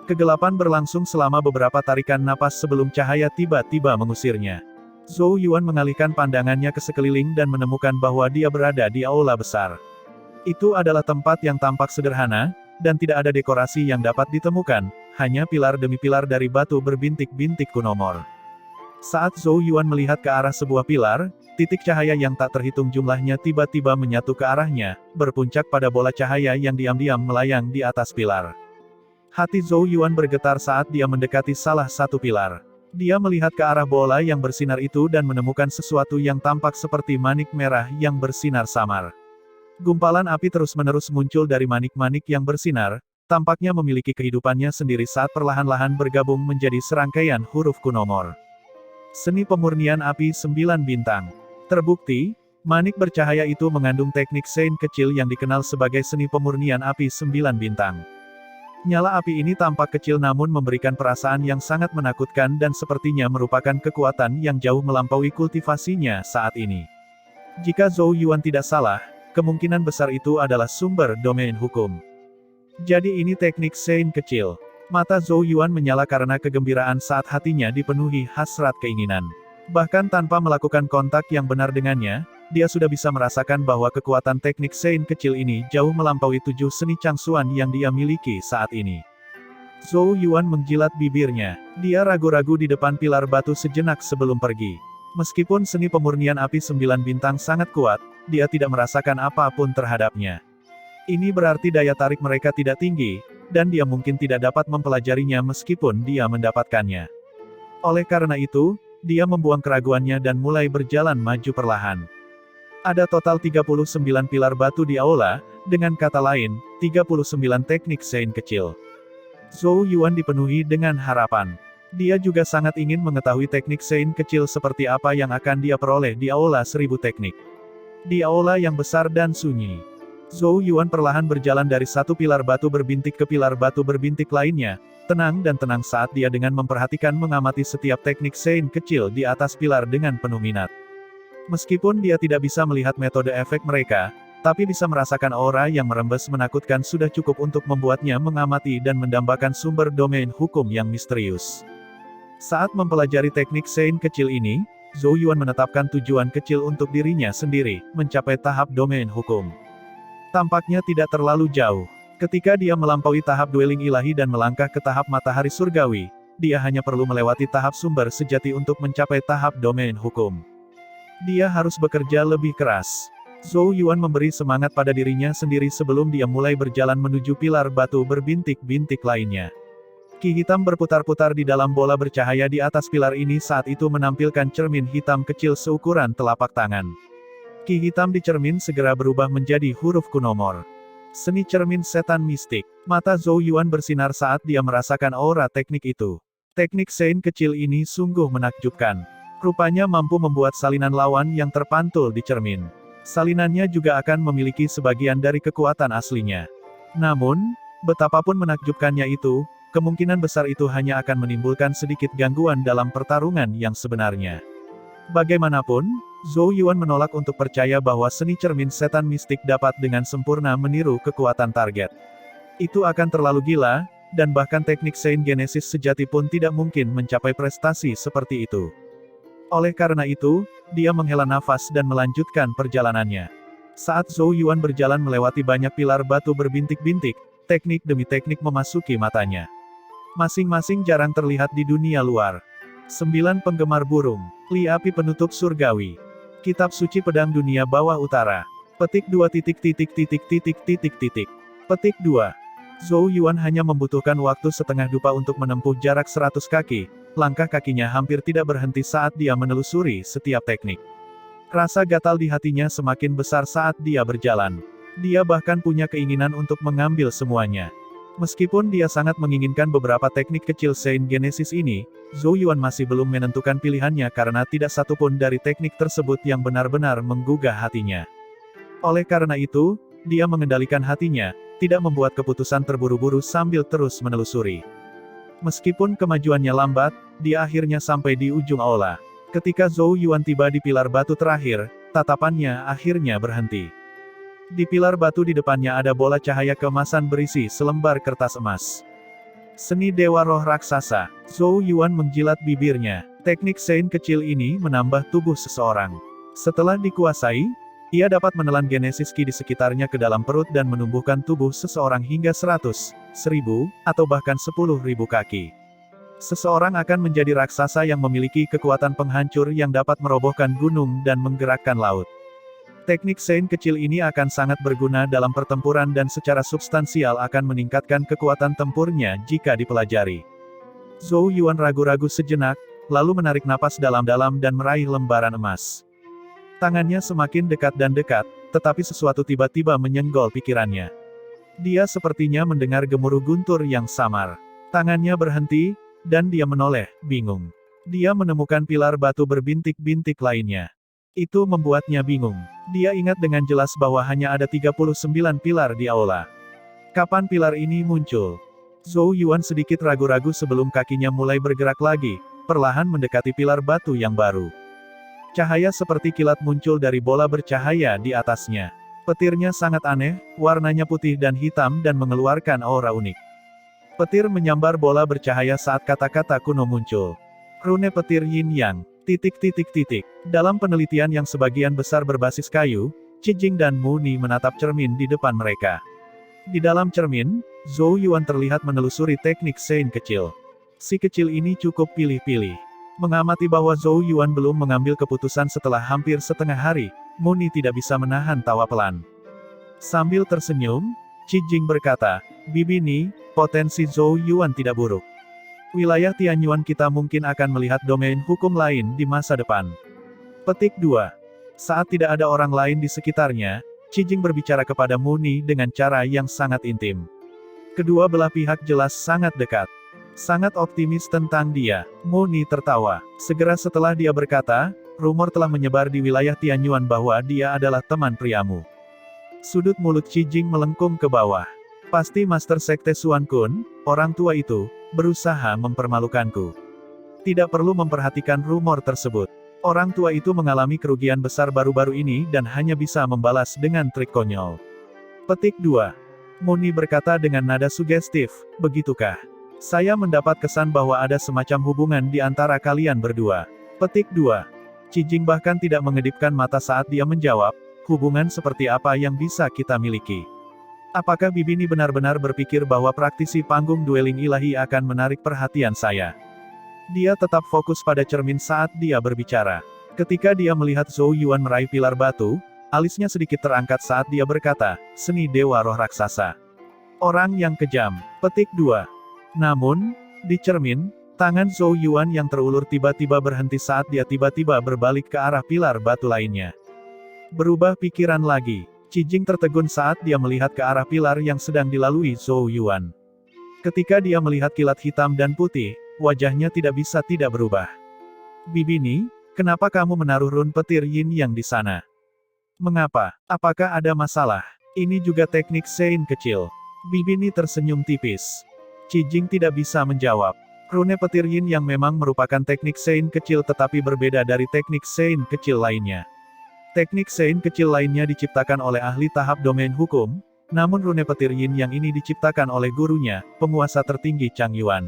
Kegelapan berlangsung selama beberapa tarikan napas sebelum cahaya tiba-tiba mengusirnya. Zhou Yuan mengalihkan pandangannya ke sekeliling dan menemukan bahwa dia berada di aula besar. Itu adalah tempat yang tampak sederhana, dan tidak ada dekorasi yang dapat ditemukan, hanya pilar demi pilar dari batu berbintik-bintik kunomor. Saat Zhou Yuan melihat ke arah sebuah pilar, titik cahaya yang tak terhitung jumlahnya tiba-tiba menyatu ke arahnya, berpuncak pada bola cahaya yang diam-diam melayang di atas pilar. Hati Zhou Yuan bergetar saat dia mendekati salah satu pilar. Dia melihat ke arah bola yang bersinar itu dan menemukan sesuatu yang tampak seperti manik merah yang bersinar samar. Gumpalan api terus-menerus muncul dari manik-manik yang bersinar, tampaknya memiliki kehidupannya sendiri saat perlahan-lahan bergabung menjadi serangkaian huruf kunomor. Seni pemurnian api 9 bintang. Terbukti, manik bercahaya itu mengandung teknik Saint kecil yang dikenal sebagai seni pemurnian api 9 bintang. Nyala api ini tampak kecil namun memberikan perasaan yang sangat menakutkan dan sepertinya merupakan kekuatan yang jauh melampaui kultivasinya saat ini. Jika Zhou Yuan tidak salah, kemungkinan besar itu adalah sumber domain hukum. Jadi ini teknik Saint kecil. Mata Zhou Yuan menyala karena kegembiraan saat hatinya dipenuhi hasrat keinginan. Bahkan tanpa melakukan kontak yang benar dengannya, dia sudah bisa merasakan bahwa kekuatan teknik Saint kecil ini jauh melampaui 7 seni Changsuan yang dia miliki saat ini. Zhou Yuan menjilat bibirnya. Dia ragu-ragu di depan pilar batu sejenak sebelum pergi. Meskipun seni pemurnian api 9 bintang sangat kuat, dia tidak merasakan apapun terhadapnya. Ini berarti daya tarik mereka tidak tinggi, dan dia mungkin tidak dapat mempelajarinya meskipun dia mendapatkannya. Oleh karena itu, dia membuang keraguannya dan mulai berjalan maju perlahan. Ada total 39 pilar batu di aula, dengan kata lain, 39 teknik Saint kecil. Zhou Yuan dipenuhi dengan harapan. Dia juga sangat ingin mengetahui teknik Saint kecil seperti apa yang akan dia peroleh di aula 1000 teknik. Di aula yang besar dan sunyi, Zhou Yuan perlahan berjalan dari satu pilar batu berbintik ke pilar batu berbintik lainnya, tenang dan tenang saat dia dengan memperhatikan mengamati setiap teknik Saint kecil di atas pilar dengan penuh minat. Meskipun dia tidak bisa melihat metode efek mereka, tapi bisa merasakan aura yang merembes menakutkan sudah cukup untuk membuatnya mengamati dan mendambakan sumber domain hukum yang misterius. Saat mempelajari teknik Saint kecil ini, Zhou Yuan menetapkan tujuan kecil untuk dirinya sendiri, mencapai tahap domain hukum. Tampaknya tidak terlalu jauh. Ketika dia melampaui tahap dueling ilahi dan melangkah ke tahap matahari surgawi, dia hanya perlu melewati tahap sumber sejati untuk mencapai tahap domain hukum. Dia harus bekerja lebih keras. Zhou Yuan memberi semangat pada dirinya sendiri sebelum dia mulai berjalan menuju pilar batu berbintik-bintik lainnya. Ki hitam berputar-putar di dalam bola bercahaya di atas pilar ini saat itu menampilkan cermin hitam kecil seukuran telapak tangan. Ki hitam di cermin segera berubah menjadi huruf kunomor. Seni cermin setan mistik. Mata Zhou Yuan bersinar saat dia merasakan aura teknik itu. Teknik Saint kecil ini sungguh menakjubkan. Rupanya mampu membuat salinan lawan yang terpantul di cermin. Salinannya juga akan memiliki sebagian dari kekuatan aslinya. Namun, betapapun menakjubkannya itu, kemungkinan besar itu hanya akan menimbulkan sedikit gangguan dalam pertarungan yang sebenarnya. Bagaimanapun, Zhou Yuan menolak untuk percaya bahwa seni cermin setan mistik dapat dengan sempurna meniru kekuatan target. Itu akan terlalu gila, dan bahkan teknik Sein Genesis sejati pun tidak mungkin mencapai prestasi seperti itu. Oleh karena itu, dia menghela nafas dan melanjutkan perjalanannya. Saat Zhou Yuan berjalan melewati banyak pilar batu berbintik-bintik, teknik demi teknik memasuki matanya. Masing-masing jarang terlihat di dunia luar. 9 penggemar burung, Li api penutup surgawi. Kitab suci pedang dunia bawah utara. Petik 2. Petik 2. Zhou Yuan hanya membutuhkan waktu setengah dupa untuk menempuh jarak 100 kaki, langkah kakinya hampir tidak berhenti saat dia menelusuri setiap teknik. Rasa gatal di hatinya semakin besar saat dia berjalan. Dia bahkan punya keinginan untuk mengambil semuanya. Meskipun dia sangat menginginkan beberapa teknik kecil Sein Genesis ini, Zhou Yuan masih belum menentukan pilihannya karena tidak satupun dari teknik tersebut yang benar-benar menggugah hatinya. Oleh karena itu, dia mengendalikan hatinya, tidak membuat keputusan terburu-buru sambil terus menelusuri. Meskipun kemajuannya lambat, dia akhirnya sampai di ujung aula. Ketika Zhou Yuan tiba di pilar batu terakhir, tatapannya akhirnya berhenti. Di pilar batu di depannya ada bola cahaya keemasan berisi selembar kertas emas. Seni Dewa Roh Raksasa. Zhou Yuan menjilat bibirnya. Teknik Sein kecil ini menambah tubuh seseorang. Setelah dikuasai, ia dapat menelan Genesis Ki di sekitarnya ke dalam perut dan menumbuhkan tubuh seseorang hingga 100, 1000, atau bahkan 10.000 kaki. Seseorang akan menjadi raksasa yang memiliki kekuatan penghancur yang dapat merobohkan gunung dan menggerakkan laut. Teknik Sein kecil ini akan sangat berguna dalam pertempuran dan secara substansial akan meningkatkan kekuatan tempurnya jika dipelajari. Zhou Yuan ragu-ragu sejenak, lalu menarik napas dalam-dalam dan meraih lembaran emas. Tangannya semakin dekat dan dekat, tetapi sesuatu tiba-tiba menyenggol pikirannya. Dia sepertinya mendengar gemuruh guntur yang samar. Tangannya berhenti, dan dia menoleh, bingung. Dia menemukan pilar batu berbintik-bintik lainnya. Itu membuatnya bingung. Dia ingat dengan jelas bahwa hanya ada 39 pilar di aula. Kapan pilar ini muncul? Zhou Yuan sedikit ragu-ragu sebelum kakinya mulai bergerak lagi, perlahan mendekati pilar batu yang baru. Cahaya seperti kilat muncul dari bola bercahaya di atasnya. Petirnya sangat aneh, warnanya putih dan hitam dan mengeluarkan aura unik. Petir menyambar bola bercahaya saat kata-kata kuno muncul. Rune petir Yin Yang. Dalam penelitian yang sebagian besar berbasis kayu, Qijing dan Mu Ni menatap cermin di depan mereka. Di dalam cermin, Zhou Yuan terlihat menelusuri teknik Sein kecil. Si kecil ini cukup pilih-pilih. Mengamati bahwa Zhou Yuan belum mengambil keputusan setelah hampir setengah hari, Mu Ni tidak bisa menahan tawa pelan. Sambil tersenyum, Qijing berkata, "Bibi Ni, potensi Zhou Yuan tidak buruk. Wilayah Tianyuan kita mungkin akan melihat domain hukum lain di masa depan." Petik 2. Saat tidak ada orang lain di sekitarnya, Qijing berbicara kepada Mu Ni dengan cara yang sangat intim. Kedua belah pihak jelas sangat dekat. Sangat optimis tentang dia. Mu Ni tertawa. Segera setelah dia berkata, rumor telah menyebar di wilayah Tianyuan bahwa dia adalah teman priamu. Sudut mulut Qijing melengkung ke bawah. Pasti Master Sekte Xuan Kun, orang tua itu, berusaha mempermalukanku. Tidak perlu memperhatikan rumor tersebut. Orang tua itu mengalami kerugian besar baru-baru ini dan hanya bisa membalas dengan trik konyol. Petik 2. Mu Ni berkata dengan nada sugestif, begitukah? Saya mendapat kesan bahwa ada semacam hubungan di antara kalian berdua. Petik 2. Qijing bahkan tidak mengedipkan mata saat dia menjawab, hubungan seperti apa yang bisa kita miliki? Apakah Bibi Ni benar-benar berpikir bahwa praktisi panggung dueling ilahi akan menarik perhatian saya? Dia tetap fokus pada cermin saat dia berbicara. Ketika dia melihat Zhou Yuan meraih pilar batu, alisnya sedikit terangkat saat dia berkata, seni Dewa Roh Raksasa. Orang yang kejam. Petik 2. Namun, di cermin, tangan Zhou Yuan yang terulur tiba-tiba berhenti saat dia tiba-tiba berbalik ke arah pilar batu lainnya. Berubah pikiran lagi. Qijing tertegun saat dia melihat ke arah pilar yang sedang dilalui Zhou Yuan. Ketika dia melihat kilat hitam dan putih, wajahnya tidak bisa tidak berubah. Bibi Ni, kenapa kamu menaruh run petir Yin Yang di sana? Mengapa? Apakah ada masalah? Ini juga teknik Sein kecil. Bibini tersenyum tipis. Cijing tidak bisa menjawab. Rune petir yin yang memang merupakan teknik Sein kecil tetapi berbeda dari teknik Sein kecil lainnya. Teknik Sein kecil lainnya diciptakan oleh ahli tahap domain hukum, namun rune petir yin yang ini diciptakan oleh gurunya, penguasa tertinggi Chang Yuan.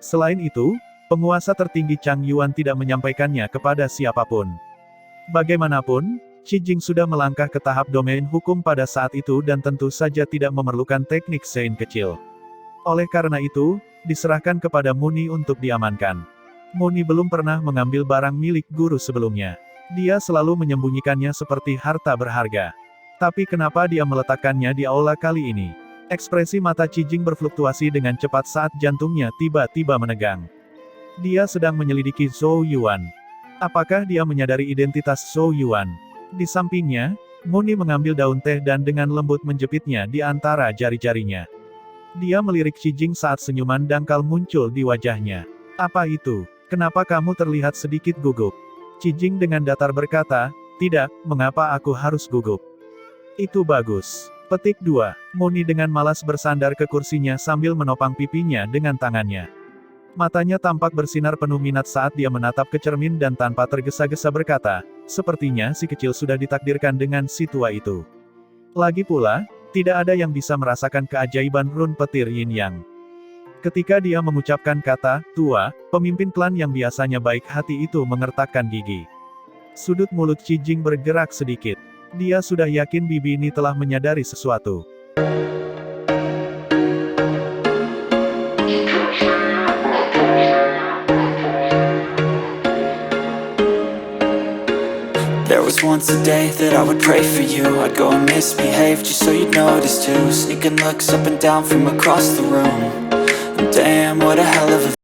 Selain itu, penguasa tertinggi Chang Yuan tidak menyampaikannya kepada siapapun. Bagaimanapun, Cijing sudah melangkah ke tahap domain hukum pada saat itu dan tentu saja tidak memerlukan teknik Sein kecil. Oleh karena itu, diserahkan kepada Muni untuk diamankan. Muni belum pernah mengambil barang milik guru sebelumnya. Dia selalu menyembunyikannya seperti harta berharga. Tapi kenapa dia meletakkannya di aula kali ini? Ekspresi mata Cijing berfluktuasi dengan cepat saat jantungnya tiba-tiba menegang. Dia sedang menyelidiki Zhou Yuan. Apakah dia menyadari identitas Zhou Yuan? Di sampingnya, Muni mengambil daun teh dan dengan lembut menjepitnya di antara jari-jarinya. Dia melirik Cijing saat senyuman dangkal muncul di wajahnya. Apa itu? Kenapa kamu terlihat sedikit gugup? Cijing dengan datar berkata, tidak, mengapa aku harus gugup? Itu bagus. Petik 2. Muni dengan malas bersandar ke kursinya sambil menopang pipinya dengan tangannya. Matanya tampak bersinar penuh minat saat dia menatap ke cermin dan tanpa tergesa-gesa berkata, sepertinya si kecil sudah ditakdirkan dengan si tua itu. Lagi pula, tidak ada yang bisa merasakan keajaiban rune petir yin yang. Ketika dia mengucapkan kata, tua, pemimpin klan yang biasanya baik hati itu mengertakkan gigi. Sudut mulut Cijing bergerak sedikit. Dia sudah yakin bibi ini telah menyadari sesuatu. There was once a day that I would pray for you. I'd go and misbehave just so you'd notice too. Sneaking looks up and down from across the room. And damn, what a hell of a